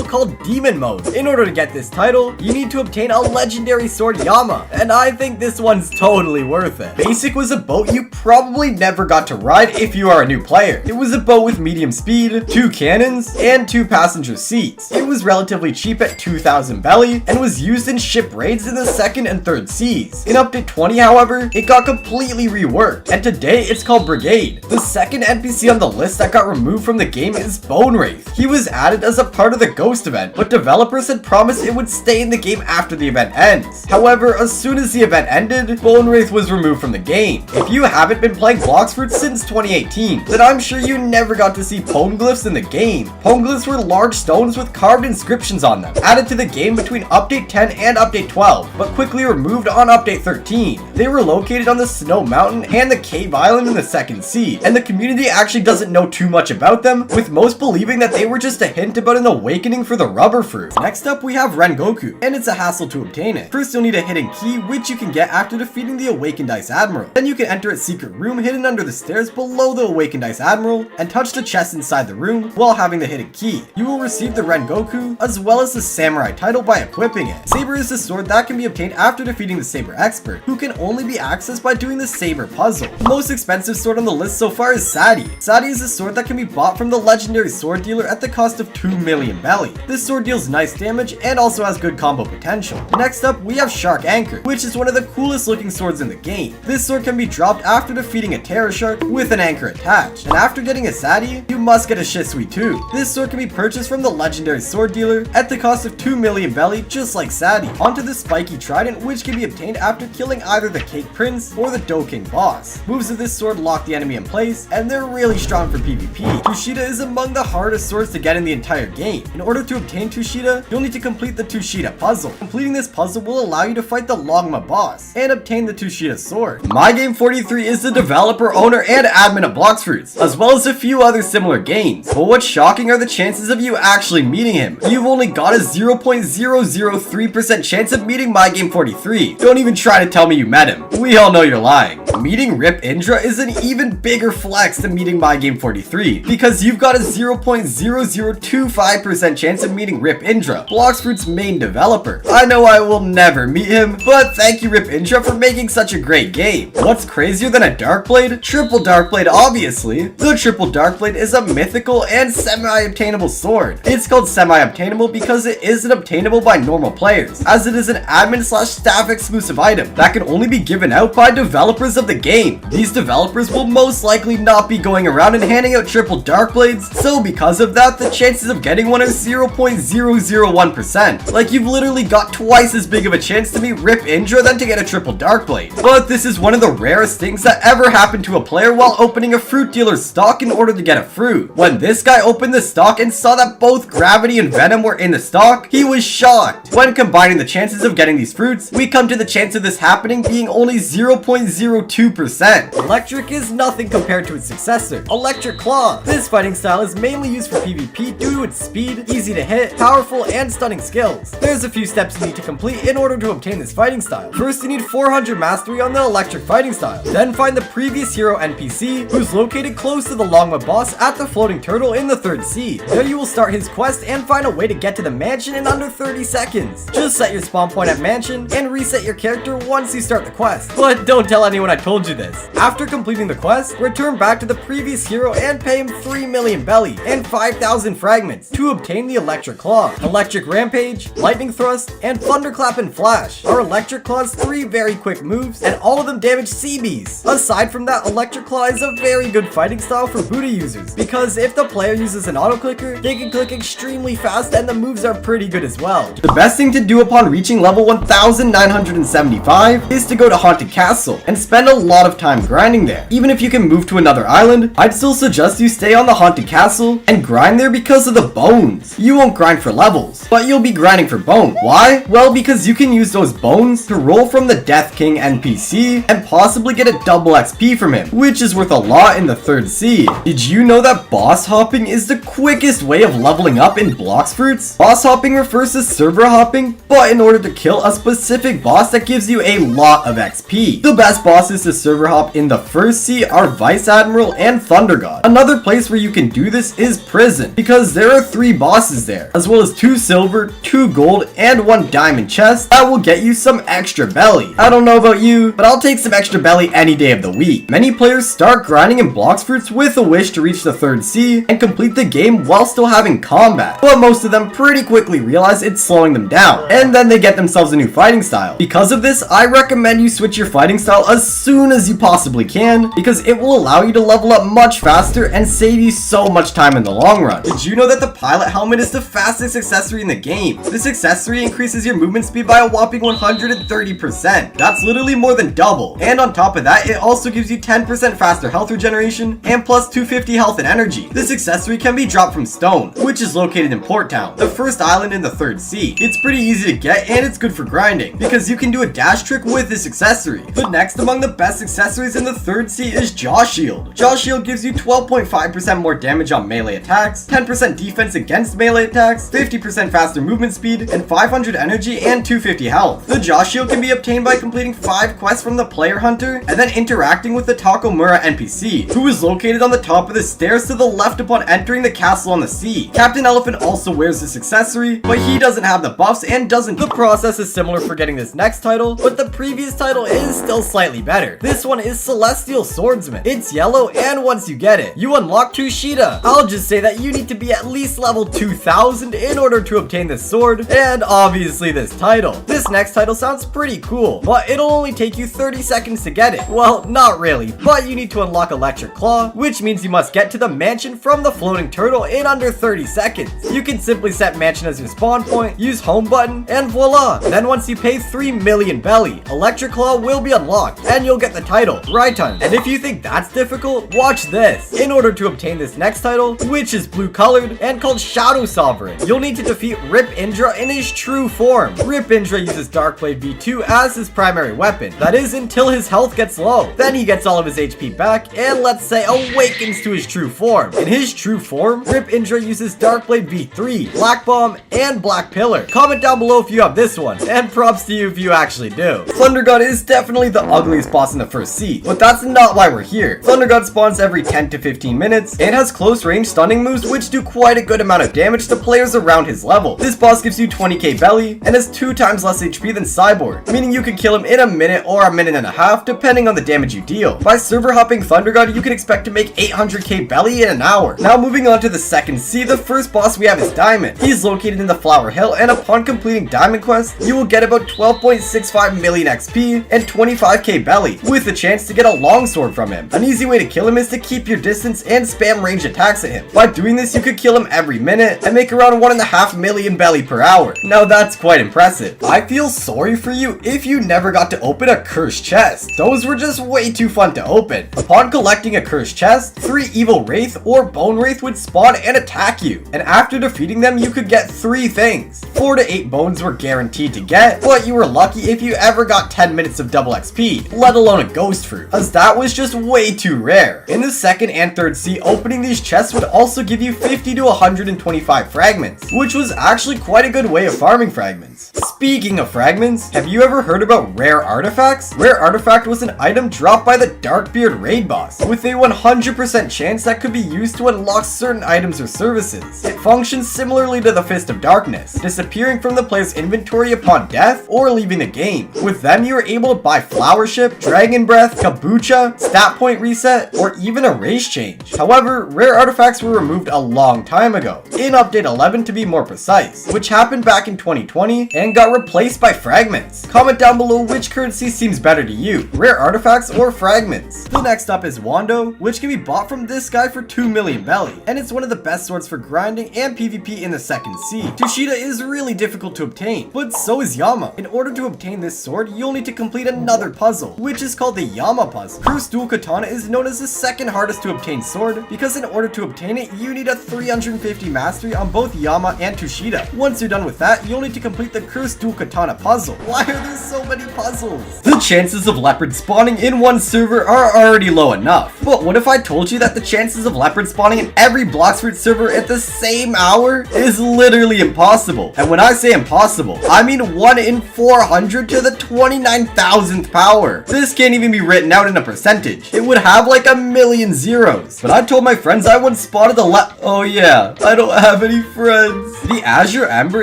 called Demon Mode. In order to get this title, you need to obtain a legendary sword Yama, and I think this one's totally worth it. Basic was a boat you probably never got to ride if you are a new player. It was a boat with medium speed, 2 cannons, and 2 passenger seats. It was relatively cheap at 2,000 belly, and was used in ship raids in the 2nd and 3rd seas. In Update 20, however, it got completely reworked, and today it's called Brigade. The second NPC on the list that got removed from the game is Bone Wraith. He was added as a part of the Ghost event, but developers had promised it would stay in the game after the event ends. However, as soon as the event ended, Bone Wraith was removed from the game. If you haven't been playing Blox since 2018, then I'm sure you never got to see poneglyphs in the game. Poneglyphs were large stones with carved inscriptions on them, added to the game between Update 10 and Update 12, but quickly removed on Update 13. They were located on the Snow Mountain and the Cave Island in the 2nd Sea, and the community actually doesn't know too much about them, with most believing that they were just a hint about an awakening for the rubber fruit. Next up, we have Rengoku, and it's a hassle to obtain it. First, you'll need a hidden key, which you can get after defeating the Awakened Ice Admiral. Then you can enter a secret room hidden under the stairs below the Awakened Ice Admiral, and touch the chest inside the room while having the hidden key. You will receive the Rengoku, as well as the Samurai title by equipping it. Saber is the sword that can be obtained after defeating the Saber Expert, who can only be accessed by doing the Saber puzzle. The most expensive sword on the list so far is Sadi. Sadi is a sword that can be bought from the legendary sword dealer at the cost of 2 million belly. This sword deals nice damage and also has good combo potential. Next up, we have Shark Anchor, which is one of the coolest looking swords in the game. This sword can be dropped after defeating a Terror Shark with an anchor attached. And after getting a Sadi, you must get a Shisui too. This sword can be purchased from the legendary sword dealer at the cost of 2 million belly, just like Sadi. Onto the Spiky Trident, which can be obtained after killing either the Cake Prince or the Do King boss. Moves of this sword lock the enemy in place, and they're really strong for PvP. Tushita is among the hardest swords to get in the entire game. In order to obtain Tushita, you'll need to complete the Tushita puzzle. Completing this puzzle will allow you to fight the Longma boss and obtain the Tushita sword. MyGame43 is the developer, owner, and admin of Blox, as well as a few other similar games. But what's shocking are the chances of you actually meeting him. You've only got a 0.003% chance of meeting MyGame43. Don't even try to tell me you met him. We all know you're lying. Meeting Rip Indra is an even bigger flex than meeting MyGame43, because you've got a 0.0025% chance of meeting Rip Indra, Bloxfruit's main developer. I know I will never meet him, but thank you Rip Indra for making such a great game. What's crazier than a Darkblade? Triple Darkblade, obviously. The Triple Darkblade is a mythical and semi-obtainable sword. It's called semi-obtainable because it isn't obtainable by normal players, as it is an admin/staff exclusive item that can only be given out by developers of the game. These developers will most likely not be going around and handing out triple Darkblades, so because of that, the chances of getting one are 0.001%. Like, you've literally got twice as big of a chance to meet Rip Indra than to get a triple Darkblade. But this is one of the rarest things that ever happened to a player while opening a fruit dealer's stock in order to get a fruit. When this guy opened the stock and saw that both Gravity and Venom were in the stock, he was shocked. When combining the chances of getting these fruits, we come to the chance of this happening being only 0.02%. Electric is nothing compared to its successor, Electric Claw. This fighting style is mainly used for PvP due to its speed, easy to hit, powerful, and stunning skills. There's a few steps you need to complete in order to obtain this fighting style. First, you need 400 mastery on the electric fighting style. Then find the previous hero NPC, who's located close to the Longma boss at the floating turtle in the 3rd sea. There you will start his quest and find a way to get to the mansion in under 30 seconds. Just set your spawn point at mansion and reset your character once you start the quest. But don't tell anyone I told you this. After completing the quest, return back to the previous hero and pay him 3 million belly and 5,000 fragments to obtain the Electric Claw, Electric Rampage, Lightning Thrust, and Thunderclap and Flash. Our Electric Claw has 3 very quick moves, and all of them damage CBs. Aside from that, Electric Claw is a very good fighting style for Buddha users, because if the player uses an auto clicker, they can click extremely fast and the moves are pretty good as well. The best thing to do upon reaching level 1975 is to go to Haunted Castle and spend a lot of time grinding there. Even if you can move to another island, I'd still suggest you stay on the Haunted Castle and grind there because of the bones. You won't grind for levels, but you'll be grinding for bones. Why? Well, because you can use those bones to roll from the Death King NPC and possibly get a double XP from him, which is worth a lot in the 3rd sea. Did you know that boss hopping is the quickest way of leveling up in Blox Fruits? Boss hopping refers to server hopping, but in order to kill a specific boss that gives you a lot of XP. The best bosses to server hop in the 1st sea are Vice Admiral and Thunder God. Another place where you can do this is Prison, because there are 3 bosses there, as well as 2 silver, 2 gold, and 1 diamond chest that will get you some extra belly. I don't know about you, but I'll take some extra belly any day of the week. Many players start grinding in Blox Fruits with a wish to reach the 3rd sea and complete the game while still having combat, but most of them pretty quickly realize it's slowing them down, and then they get themselves a new fighting style. Because of this, I recommend you switch your fighting style as soon as you possibly can, because it will allow you to level up much faster and save you so much time in the long run. Did you know that the pilot helmet is the fastest accessory in the game? This accessory increases your movement speed by a whopping 130%. That's literally more than double. And on top of that, it also gives you 10% faster health regeneration and plus 250 health and energy. This accessory can be dropped from Stone, which is located in Port Town, the 1st island in the 3rd sea. It's pretty easy to get and it's good for grinding, because you can do a dash trick with this accessory. But next among the best accessories in the 3rd sea is Jaw Shield. Jaw Shield gives you 12.5% more damage on melee attacks, 10% defense against melee attacks, 50% faster movement speed, and 500 energy and 250 health. The Jaw Shield can be obtained by completing 5 quests from the Player Hunter and then interacting with the Takomura NPC, who is located on the top of the stairs to the left upon entering the castle on the sea. Captain Elephant also wears this accessory, but he doesn't have the buffs and doesn't. The process is similar for getting this next title, but the previous title is still slightly better. This one is Celestial Swordsman. It's yellow, and once you get it, you unlock Tushita. I'll just say that you need to be at least level 2000 in order to obtain this sword, and obviously this title. This next title sounds pretty cool, but it'll only take you 30 seconds to get it. Well, not really, but you need to unlock Electric Claw, which means you must get to the mansion from the floating turtle in under 30 seconds. You can simply set mansion as your spawn point, use home button, and voila. Then once you pay 3 million belly, Electric Claw will be unlocked, and you'll get the title, Raitan. And if you think that's difficult, watch this. In order to obtain this next title, which is blue colored and called Shadow Sovereign, you'll need to defeat Rip Indra in his true form. Rip Indra uses Darkblade V2 as his primary weapon, that is until his health gets low. Then he gets all of his HP back and, let's say, awakens to his true form. In his true form, Rip Indra uses Darkblade V3, Black Bomb, and Black Pillar. Comment down below if you have this one, and props to you if you actually do. Thunder God is definitely the ugliest boss in the 1st sea, but that's not why we're here. Thunder God spawns every 10 to 15 minutes and has close range stunning moves which do quite a good amount of damage to players around his level. This boss gives you 20k belly and has 2 times less HP than Cyborg, meaning you can kill him in a minute or a minute and a half depending on the damage you deal. By server hopping Thunder God, you can expect to make 800k belly in an hour. Now moving on to the 2nd sea, the first boss we have is Diamond. He's located in the Flower Hill, and upon completing Diamond Quest, you will get about 12.65 million XP and 25k belly, with a chance to get a longsword from him. An easy way to kill him is to keep your distance and spam range attacks at him. By doing this, you could kill him every minute and make around 1.5 million belly per hour. Now that's quite impressive. I feel sorry for you if you never got to open a cursed chest. Those were just way too fun to open. Upon collecting a cursed chest, 3 evil wraith or bone wraith would spawn and attack you, and after defeating them you could get 3 things. 4 to 8 bones were guaranteed to get, but you were lucky if you ever got 10 minutes of double XP, let alone a ghost fruit, as that was just way too rare. In the 2nd and 3rd sea, opening these chests would also give you 50 to 125 fragments, which was actually quite a good way of farming fragments. Speaking of fragments, have you ever heard about rare artifacts? Rare artifact was an item dropped by the Darkbeard raid boss, with a 100% chance that could be used to unlock certain items or services. It functions similarly to the Fist of Darkness, disappearing from the player's inventory upon death or leaving the game. With them, you are able to buy Flower Ship, Dragon Breath, Kabucha, Stat Point Reset, or even a race change. However, rare artifacts were removed a long time ago, in Update 11 to be more precise, which happened back in 2020 and got replaced by fragments. Comment down below which currency seems better to you, rare artifacts or fragments. The next up is Wando, which can be bought from this guy for 2 million belly, and it's one of the best swords for grinding and PvP in the 2nd sea. Tushita is really difficult to obtain, but so is Yama. In order to obtain this sword, you'll need to complete another puzzle, which is called the Yama puzzle. Cursed Dual Katana is known as the second hardest to obtain sword, because in order to obtain it, you need a 350 mastery on both Yama and Tushita. Once you're done with that, you'll need to complete the Cursed Dual Katana puzzle. Why are there so many puzzles? The chances of leopards spawning in one server are already low enough, but what if I told you that the chances of leopards spawning in every Blox Fruit server at the same hour is literally impossible? And when I say impossible, I mean 1 in 400 to the 29,000th power. This can't even be written out in a percentage. It would have like a million zeros. But I told my friends I once spotted oh yeah, I don't have any friends. The Azure Ember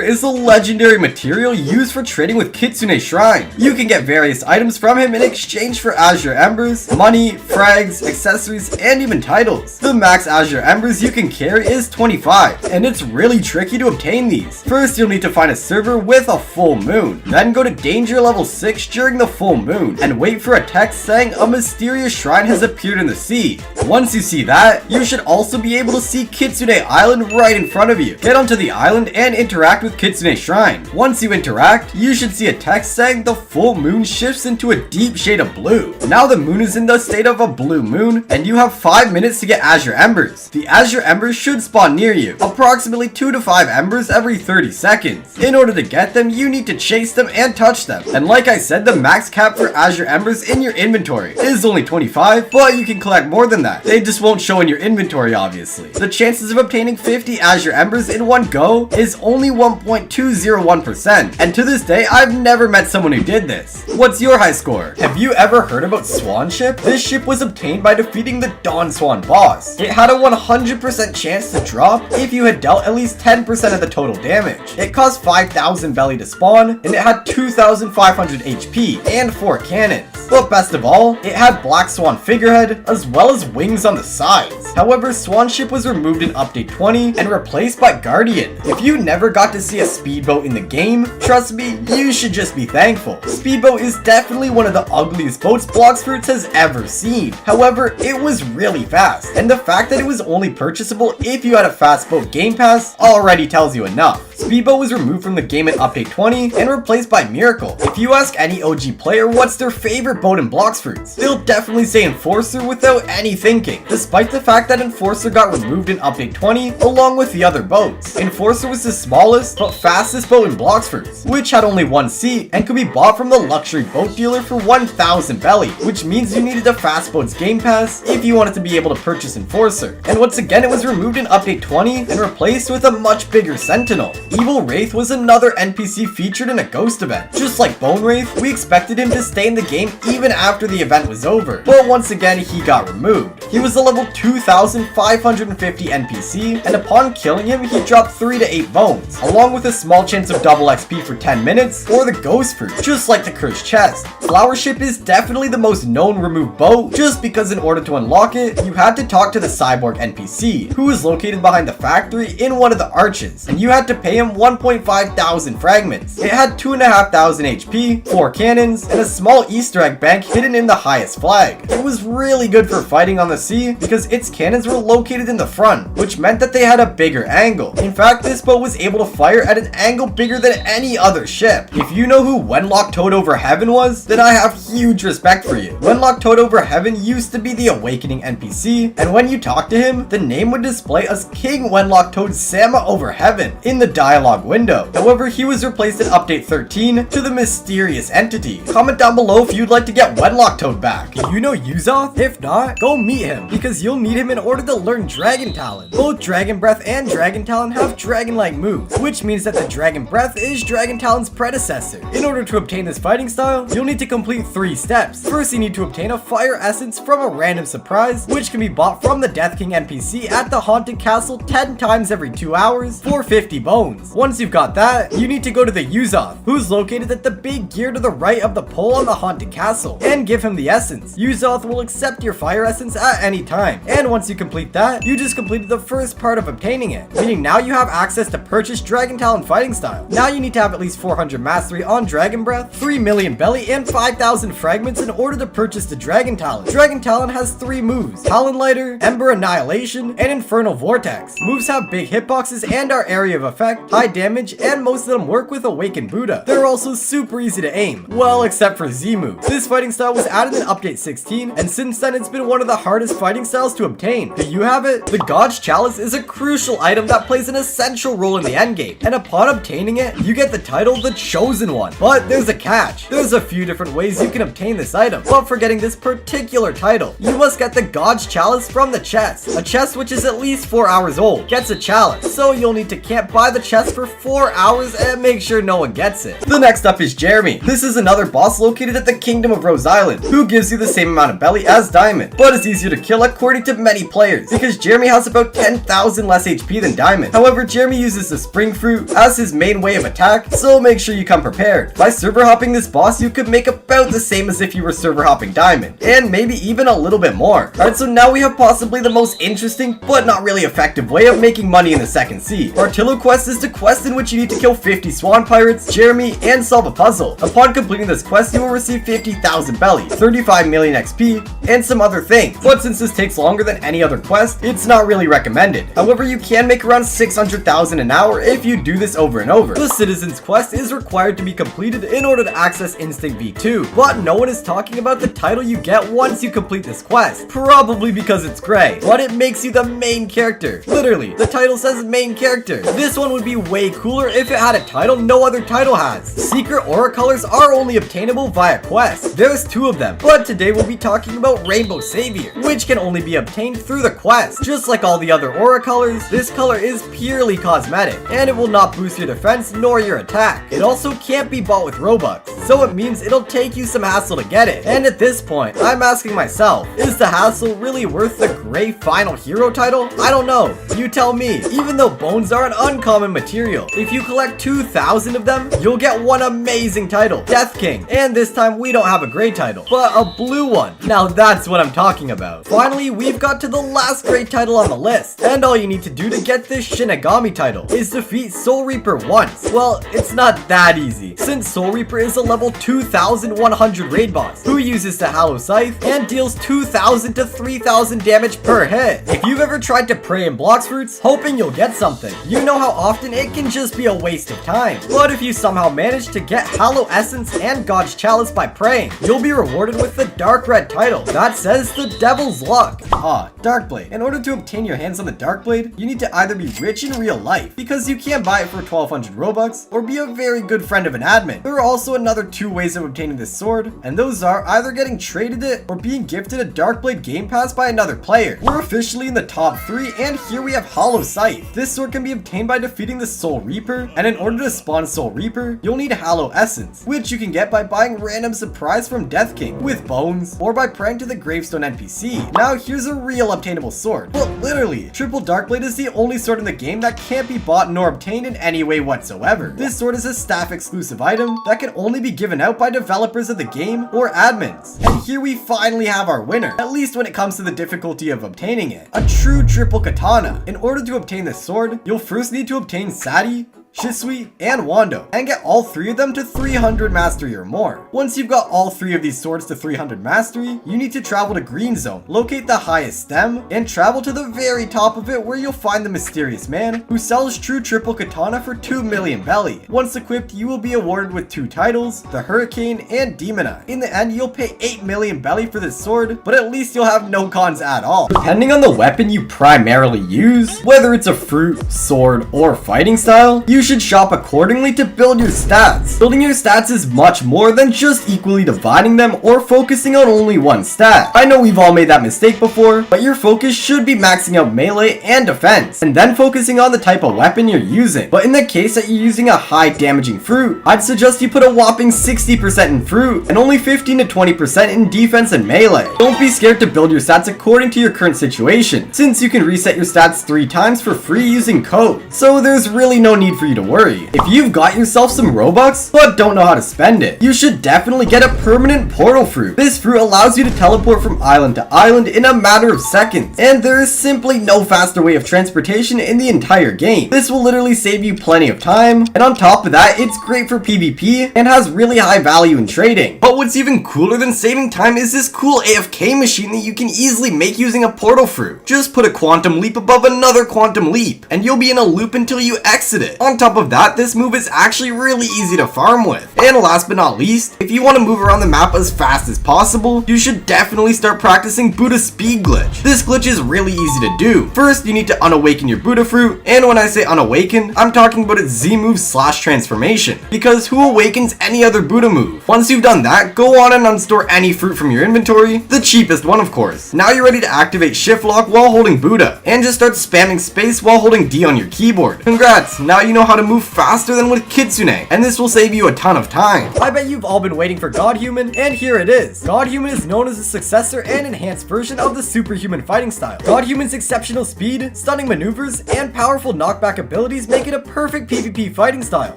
is a legendary material used for trading with Kitsune Shrine. You can get various items from him in exchange for Azure Embers, money, frags, accessories, and even titles. The max Azure Embers you can carry is 25, and it's really tricky to obtain these. First, you'll need to find a server with a full moon. Then go to danger level 6 during the full moon, and wait for a text saying a mysterious shrine has appeared in the sea. Once you see that, you should also be able to see Kitsune Island right in front of you. Get onto the island and interact with Kitsune Shrine. Once you interact, you should see a text saying the full moon shifts into a deep shade of blue. Now the moon is in the state of a blue moon, and you have 5 minutes to get Azure Embers. The Azure Embers should spawn near you, approximately 2 to 5 embers every 30 seconds. In order to get them, you need to chase them and touch them. And like I said, the max cap for Azure Embers in your inventory is only 25, but you can collect more than that. They just won't show in your inventory, obviously. The chances of obtaining 50 Azure Embers in one go is only 1.201%, and to this day, I've never met someone who did this. What's your high score? Have you ever heard about Swan Ship? This ship was obtained by defeating the Dawn Swan boss. It had a 100% chance to drop if you had dealt at least 10% of the total damage. It cost 5,000 belly to spawn, and it had 2,500 HP and 4 cannons. But best of all, it had Black Swan figurehead as well as wings on the sides. However, Swan Ship was removed in update 20 and replaced by Guardian. If you never got to see a speedboat in the game, trust me, you should just be thankful. Speedboat is definitely one of the ugliest boats Blox Fruits has ever seen. However, it was really fast, and the fact that it was only purchasable if you had a fast boat game pass already tells you enough. Speedboat was removed from the game in update 20 and replaced by Miracle. If you ask any OG player what's their favorite boat in Blox Fruits, they'll definitely say Enforcer without any thinking, despite the fact that Enforcer got removed in update 20 along with the other boats. Enforcer was the smallest but fastest boat in Blox Fruits, which had only 1 seat and could be bought from the luxury boat dealer for 1,000 belly, which means you needed the fast boats game pass if you wanted to be able to purchase Enforcer. And once again, it was removed in update 20 and replaced with a much bigger Sentinel. Evil Wraith was another NPC featured in a ghost event. Just like Bone Wraith, we expected him to stay in the game even after the event was over, but once again he got removed. He was a level 2,550 NPC, and upon killing him he dropped 3 to 8 bones, along with a small chance of double XP for 10 minutes, or the Ghost Fruit, just like the Cursed Chest. Flower Ship is definitely the most known removed boat, just because in order to unlock it, you had to talk to the Cyborg NPC, who was located behind the factory in one of the arches, and you had to pay him 1.5 thousand fragments. It had 2,500 HP, 4 cannons, and a small Easter egg bank hidden in the highest flag. It was really good for fighting on the sea because its cannons were located in the front, which meant that they had a bigger angle. In fact, this boat was able to fire at an angle bigger than any other ship. If you know who Wenlock Toad Over Heaven was, then I have huge respect for you. Wenlock Toad Over Heaven used to be the Awakening NPC, and when you talk to him, the name would display as King Wenlock Toad Sama Over Heaven in the dialogue window. However, he was replaced in update 13 to the mysterious entity. Comment down below if you'd like to get Wenlock Toad back. Do you know Yuzoth? If not, go meet him, because you'll need him in order to learn Dragon Talon. Both Dragon Breath and Dragon Talon have dragon-like moves, which means that the Dragon Breath is Dragon Talon's predecessor. In order to obtain this fighting style, you'll need to complete 3 steps. First, you need to obtain a fire essence from a random surprise, which can be bought from the Death King NPC at the Haunted Castle 10 times every 2 hours for 50 bones. Once you've got that, you need to go to the Yuzoth, who's located at the big gear to the right of the pole on the Haunted Castle, and give him the essence. Yuzoth will accept your fire essence at any time, and once you complete that, you just completed the first part of obtaining it, meaning now you have access to purchase Dragon Talon fighting style. Now you need to have at least 400 mastery on Dragon Breath, 3 million belly, and 5,000 fragments in order to purchase the Dragon Talon. Dragon Talon has 3 moves: Talon Lighter, Ember Annihilation, and Infernal Vortex. Moves have big hitboxes and are area of effect, high damage, and most of them work with Awakened Buddha. They're also super easy to aim. Well, except for Z moves. This fighting style was added in Update 16, and since then it's been one of the hardest fighting styles to obtain. Do you have it? The God's Chalice is a crucial item that plays an essential role in the endgame, and upon obtaining it, you get the title The Chosen One. But there's a catch. There's a few different ways you can obtain this item, but for getting this particular title, you must get the God's Chalice from the chest. A chest which is at least 4 hours old gets a chalice, so you'll need to camp by the chest for 4 hours and make sure no one gets it. The next up is Jeremy. This is another boss located at the Kingdom of Rose Island, who gives you the same amount of belly as Diamond, but is easier to kill according to many players, because Jeremy has about 10,000 less HP than Diamond. However, Jeremy uses the Spring Fruit as his main way of attack, so make sure you come prepared. By server hopping this boss, you could make about the same as if you were server hopping Diamond, and maybe even a little bit more. Alright, so now we have possibly the most interesting, but not really effective way of making money in the second sea. Artillo Quest is the quest in which you need to kill 50 Swan Pirates, Jeremy, and solve a puzzle. Upon completing this quest, you will receive 50,000 belly, 35 million XP, and some other things. But since this takes longer than any other quest, it's not really recommended. However, you can make around 600,000 an hour if you do this over and over. The Citizen's Quest is required to be completed in order to access Instinct V2, but no one is talking about the title you get once you complete this quest, probably because it's gray, but it makes you the main character. Literally, the title says main character. This one would be way cooler if it had a title no other title has. Secret aura colors are only obtainable via quests. There's 2 of them, but today we'll be talking about Rainbow Savior, which can only be obtained through the quest. Just like all the other aura colors, this color is purely cosmetic, and it will not boost your defense nor your attack. It also can't be bought with Robux, so it means it'll take you some hassle to get it. And at this point, I'm asking myself, is the hassle really worth the gray final hero title? I don't know. You tell me. Even though bones are an uncommon material, if you collect 2,000 of them, you'll get one amazing title, Death King. And this time we don't have a gray title, but a blue one. Now that's what I'm talking about. Finally, we've got to the last gray title on the list, and all you need to do to get this Shinigami title is defeat Soul Reaper once. Well, it's not that easy, since Soul Reaper is a level 2100 raid boss who uses the Hallow Scythe and deals 2,000 to 3,000 damage per hit. If you've ever tried to pray in Blox fruits hoping you'll get something, you know how often it can just be a waste of time. But if you somehow manage to get Hallow Essence and God's Chalice by praying, you'll be rewarded with the dark red title that says the Devil's Luck. Darkblade. In order to obtain your hands on the Darkblade, you need to either be rich in real life, because you can't buy it for 1,200 Robux, or be a very good friend of an admin. There are also another 2 ways of obtaining this sword, and those are either getting traded it or being gifted a Darkblade Game Pass by another player. We're officially in the top 3, and here we have Hollow Scythe. This sword can be obtained by defeating the Soul Reaper, and in order to spawn Soul Reaper, you'll need Hallow Essence, which you can get by buying random supplies from Death King with bones, or by praying to the Gravestone NPC. Now here's a real obtainable sword. Well, literally, Triple Darkblade is the only sword in the game that can't be bought nor obtained in any way whatsoever. This sword is a staff exclusive item that can only be given out by developers of the game or admins. And here we finally have our winner, at least when it comes to the difficulty of obtaining it. A true triple katana. In order to obtain this sword, you'll first need to obtain Sati, Shisui, and Wando, and get all 3 of them to 300 mastery or more. Once you've got all 3 of these swords to 300 mastery, you need to travel to Green Zone, locate the highest stem, and travel to the very top of it where you'll find the mysterious man who sells true triple katana for 2 million belly. Once equipped, you will be awarded with 2 titles, the Hurricane and Demon Eye. In the end, you'll pay 8 million belly for this sword, but at least you'll have no cons at all. Depending on the weapon you primarily use, whether it's a fruit, sword, or fighting style, you should shop accordingly to build your stats. Building your stats is much more than just equally dividing them or focusing on only one stat. I know we've all made that mistake before, but your focus should be maxing out melee and defense, and then focusing on the type of weapon you're using. But in the case that you're using a high damaging fruit, I'd suggest you put a whopping 60% in fruit and only 15 to 20% in defense and melee. Don't be scared to build your stats according to your current situation, since you can reset your stats 3 times for free using code, so there's really no need for you to worry. If you've got yourself some Robux, but don't know how to spend it, you should definitely get a permanent portal fruit. This fruit allows you to teleport from island to island in a matter of seconds, and there is simply no faster way of transportation in the entire game. This will literally save you plenty of time, and on top of that, it's great for PvP and has really high value in trading. But what's even cooler than saving time is this cool AFK machine that you can easily make using a portal fruit. Just put a quantum leap above another quantum leap, and you'll be in a loop until you exit it. On top top of that, this move is actually really easy to farm with. And last but not least, if you want to move around the map as fast as possible, you should definitely start practicing Buddha speed glitch. This glitch is really easy to do. First, you need to unawaken your Buddha fruit, and when I say unawaken, I'm talking about its Z move / transformation, because who awakens any other Buddha move? Once you've done that, go on and unstore any fruit from your inventory, the cheapest one of course. Now you're ready to activate shift lock while holding Buddha, and just start spamming space while holding D on your keyboard. Congrats, now you know how to move faster than with Kitsune, and this will save you a ton of time. I bet you've all been waiting for Godhuman, and here it is. Godhuman is known as a successor and enhanced version of the Superhuman fighting style. Godhuman's exceptional speed, stunning maneuvers, and powerful knockback abilities make it a perfect PvP fighting style,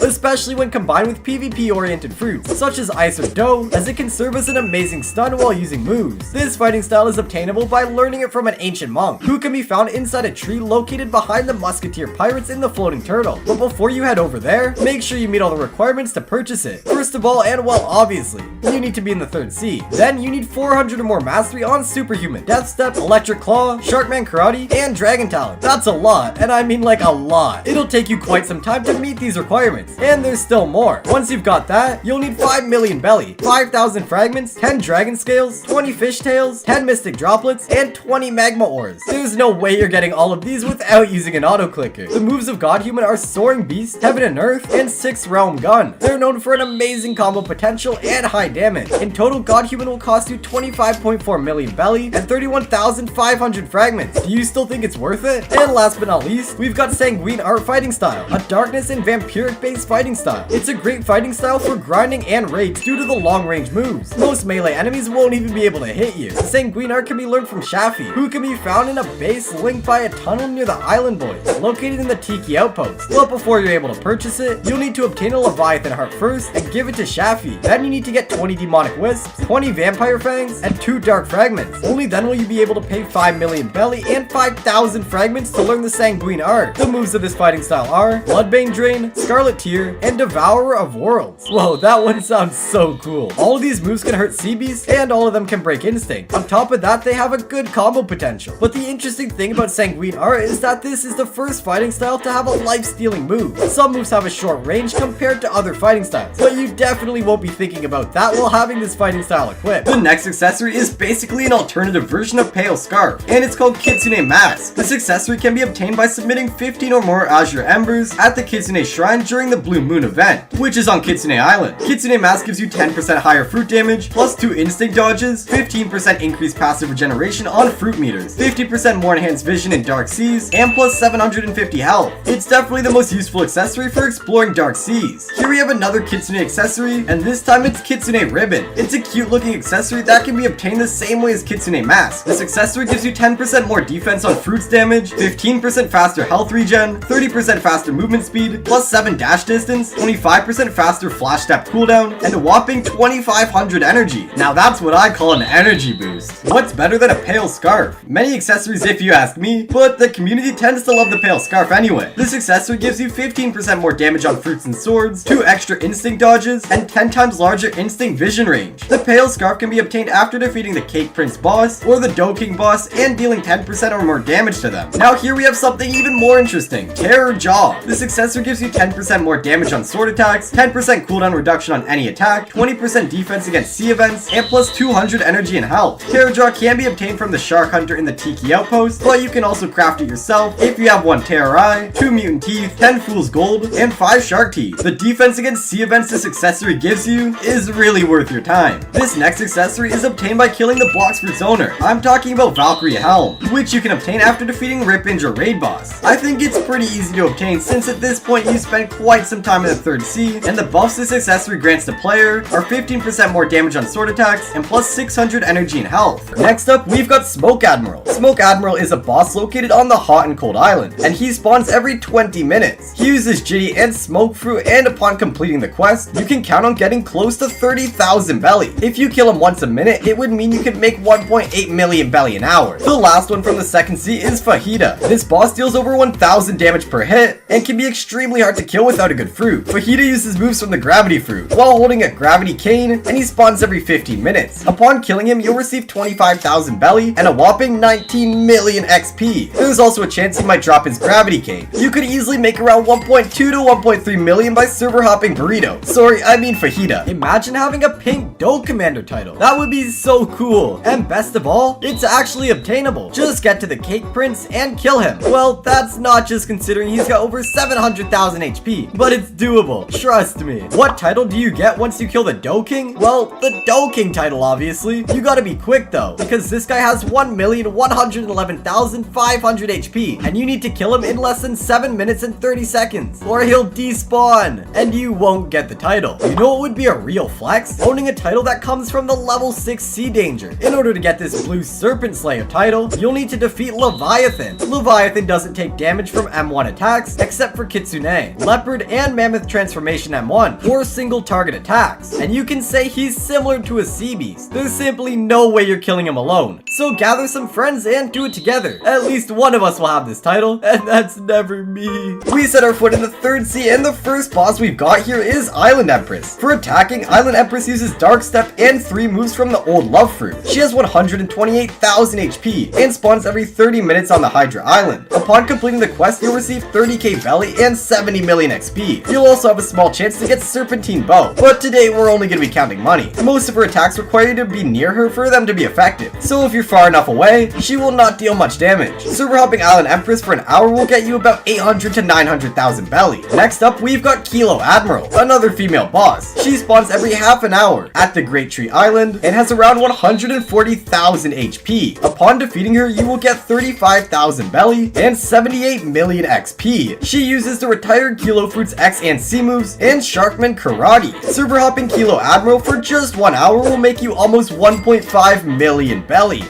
especially when combined with PvP-oriented fruits, such as Ice or Dough, as it can serve as an amazing stun while using moves. This fighting style is obtainable by learning it from an ancient monk, who can be found inside a tree located behind the Musketeer Pirates in the Floating Turtle. But before you head over there, make sure you meet all the requirements to purchase it. First of all, and well obviously, you need to be in the 3rd sea. Then you need 400 or more mastery on Superhuman, Death Step, Electric Claw, SharkMan Karate, and Dragon Talon. That's a lot, and I mean like a lot. It'll take you quite some time to meet these requirements, and there's still more. Once you've got that, you'll need 5 million belly, 5,000 fragments, 10 dragon scales, 20 fish tails, 10 mystic droplets, and 20 magma ores. There's no way you're getting all of these without using an auto clicker. The moves of Godhuman are Soaring Beast, Heaven and Earth, and 6th Realm Gun. They're known for an amazing combo potential and high damage. In total, Godhuman will cost you 25.4 million belly and 31,500 fragments. Do you still think it's worth it? And last but not least, we've got Sanguine Art fighting style, a darkness and vampiric based fighting style. It's a great fighting style for grinding and raids due to the long range moves. Most melee enemies won't even be able to hit you. Sanguine Art can be learned from Shafi, who can be found in a base linked by a tunnel near the Island Boys, located in the Tiki Outpost. But before you're able to purchase it, you'll need to obtain a Leviathan Heart first and give it to Shafi. Then you need to get 20 Demonic Wisps, 20 Vampire Fangs, and 2 Dark Fragments. Only then will you be able to pay 5 million belly and 5,000 fragments to learn the Sanguine Art. The moves of this fighting style are Bloodbane Drain, Scarlet Tear, and Devourer of Worlds. Whoa, that one sounds so cool. All of these moves can hurt sea beasts, and all of them can break instinct. On top of that, they have a good combo potential. But the interesting thing about Sanguine Art is that this is the first fighting style to have a life-stealing move. Some moves have a short range compared to other fighting styles, but you definitely won't be thinking about that while having this fighting style equipped. The next accessory is basically an alternative version of Pale Scarf, and it's called Kitsune Mask. This accessory can be obtained by submitting 15 or more Azure Embers at the Kitsune Shrine during the Blue Moon event, which is on Kitsune Island. Kitsune Mask gives you 10% higher fruit damage, plus 2 instinct dodges, 15% increased passive regeneration on fruit meters, 50% more enhanced vision in dark seas, and plus 750 health. It's definitely the most useful accessory for exploring dark seas. Here we have another Kitsune accessory, and this time it's Kitsune Ribbon. It's a cute looking accessory that can be obtained the same way as Kitsune Mask. This accessory gives you 10% more defense on fruits damage, 15% faster health regen, 30% faster movement speed, plus 7 dash distance, 25% faster flash step cooldown, and a whopping 2500 energy. Now that's what I call an energy boost. What's better than a Pale Scarf? Many accessories if you ask me, but the community tends to love the Pale Scarf anyway. This accessory gives you 15% more damage on fruits and swords, 2 extra instinct dodges, and 10 times larger instinct vision range. The Pale Scarf can be obtained after defeating the Cake Prince boss or the Dough King boss and dealing 10% or more damage to them. Now here we have something even more interesting, Terror Jaw. This accessory gives you 10% more damage on sword attacks, 10% cooldown reduction on any attack, 20% defense against sea events, and plus 200 energy and health. Terror Jaw can be obtained from the Shark Hunter in the Tiki Outpost, but you can also craft it yourself if you have 1 Terror Eye, 2 Mutant Teeth, 10 Fool's Gold, and 5 Shark Teeth. The defense against sea events this accessory gives you is really worth your time. This next accessory is obtained by killing the Blox fruit's owner. I'm talking about Valkyrie Helm, which you can obtain after defeating Ripinge or Raid Boss. I think it's pretty easy to obtain since at this point you spent quite some time in the 3rd sea, and the buffs this accessory grants the player are 15% more damage on sword attacks and plus 600 energy and health. Next up, we've got Smoke Admiral. Smoke Admiral is a boss located on the Hot and Cold Island, and he spawns every 20 minutes. He uses Jitty and Smoke Fruit, and upon completing the quest, you can count on getting close to 30,000 belly. If you kill him once a minute, it would mean you could make 1.8 million belly an hour. The last one from the 2nd sea is Fajita. This boss deals over 1000 damage per hit, and can be extremely hard to kill without a good fruit. Fajita uses moves from the Gravity Fruit, while holding a Gravity Cane, and he spawns every 15 minutes. Upon killing him, you'll receive 25,000 belly, and a whopping 19 million XP. There's also a chance he might drop his Gravity Cane. You could easily make around 1.2 to 1.3 million by server hopping burrito. Sorry, I mean fajita. Imagine having a pink dough commander title. That would be so cool. And best of all, it's actually obtainable. Just get to the cake prince and kill him. Well, that's not just considering he's got over 700,000 HP, but it's doable. Trust me. What title do you get once you kill the Dough King? Well, the Dough King title, obviously. You gotta be quick though, because this guy has 1,111,500 HP, and you need to kill him in less than 7 minutes and 30 seconds, or he'll despawn, and you won't get the title. You know what would be a real flex? Owning a title that comes from the level 6 Sea Danger. In order to get this Blue Serpent Slayer title, you'll need to defeat Leviathan. Leviathan doesn't take damage from M1 attacks, except for Kitsune, Leopard, and Mammoth Transformation M1, or single target attacks. And you can say he's similar to a sea beast. There's simply no way you're killing him alone. So gather some friends and do it together. At least one of us will have this title, and that's never me. We set our foot in the 3rd sea, and the first boss we've got here is Island Empress. For attacking, Island Empress uses Dark Step and 3 moves from the Old Love Fruit. She has 128,000 HP and spawns every 30 minutes on the Hydra Island. Upon completing the quest, you'll receive 30k belly and 70 million XP. You'll also have a small chance to get Serpentine Bow, but today we're only going to be counting money. Most of her attacks require you to be near her for them to be effective, so if you're far enough away, she will not deal much damage. Server hopping Island Empress for an hour will get you about 800 to 900,000 belly. Next up, we've got Kilo Admiral, another female boss. She spawns every half an hour at the Great Tree Island and has around 140,000 HP. Upon defeating her, you will get 35,000 belly and 78 million XP. She uses the retired Kilo Fruit's X and C moves and SharkMan Karate. Server hopping Kilo Admiral for just 1 hour will make you almost 1.5 million belly.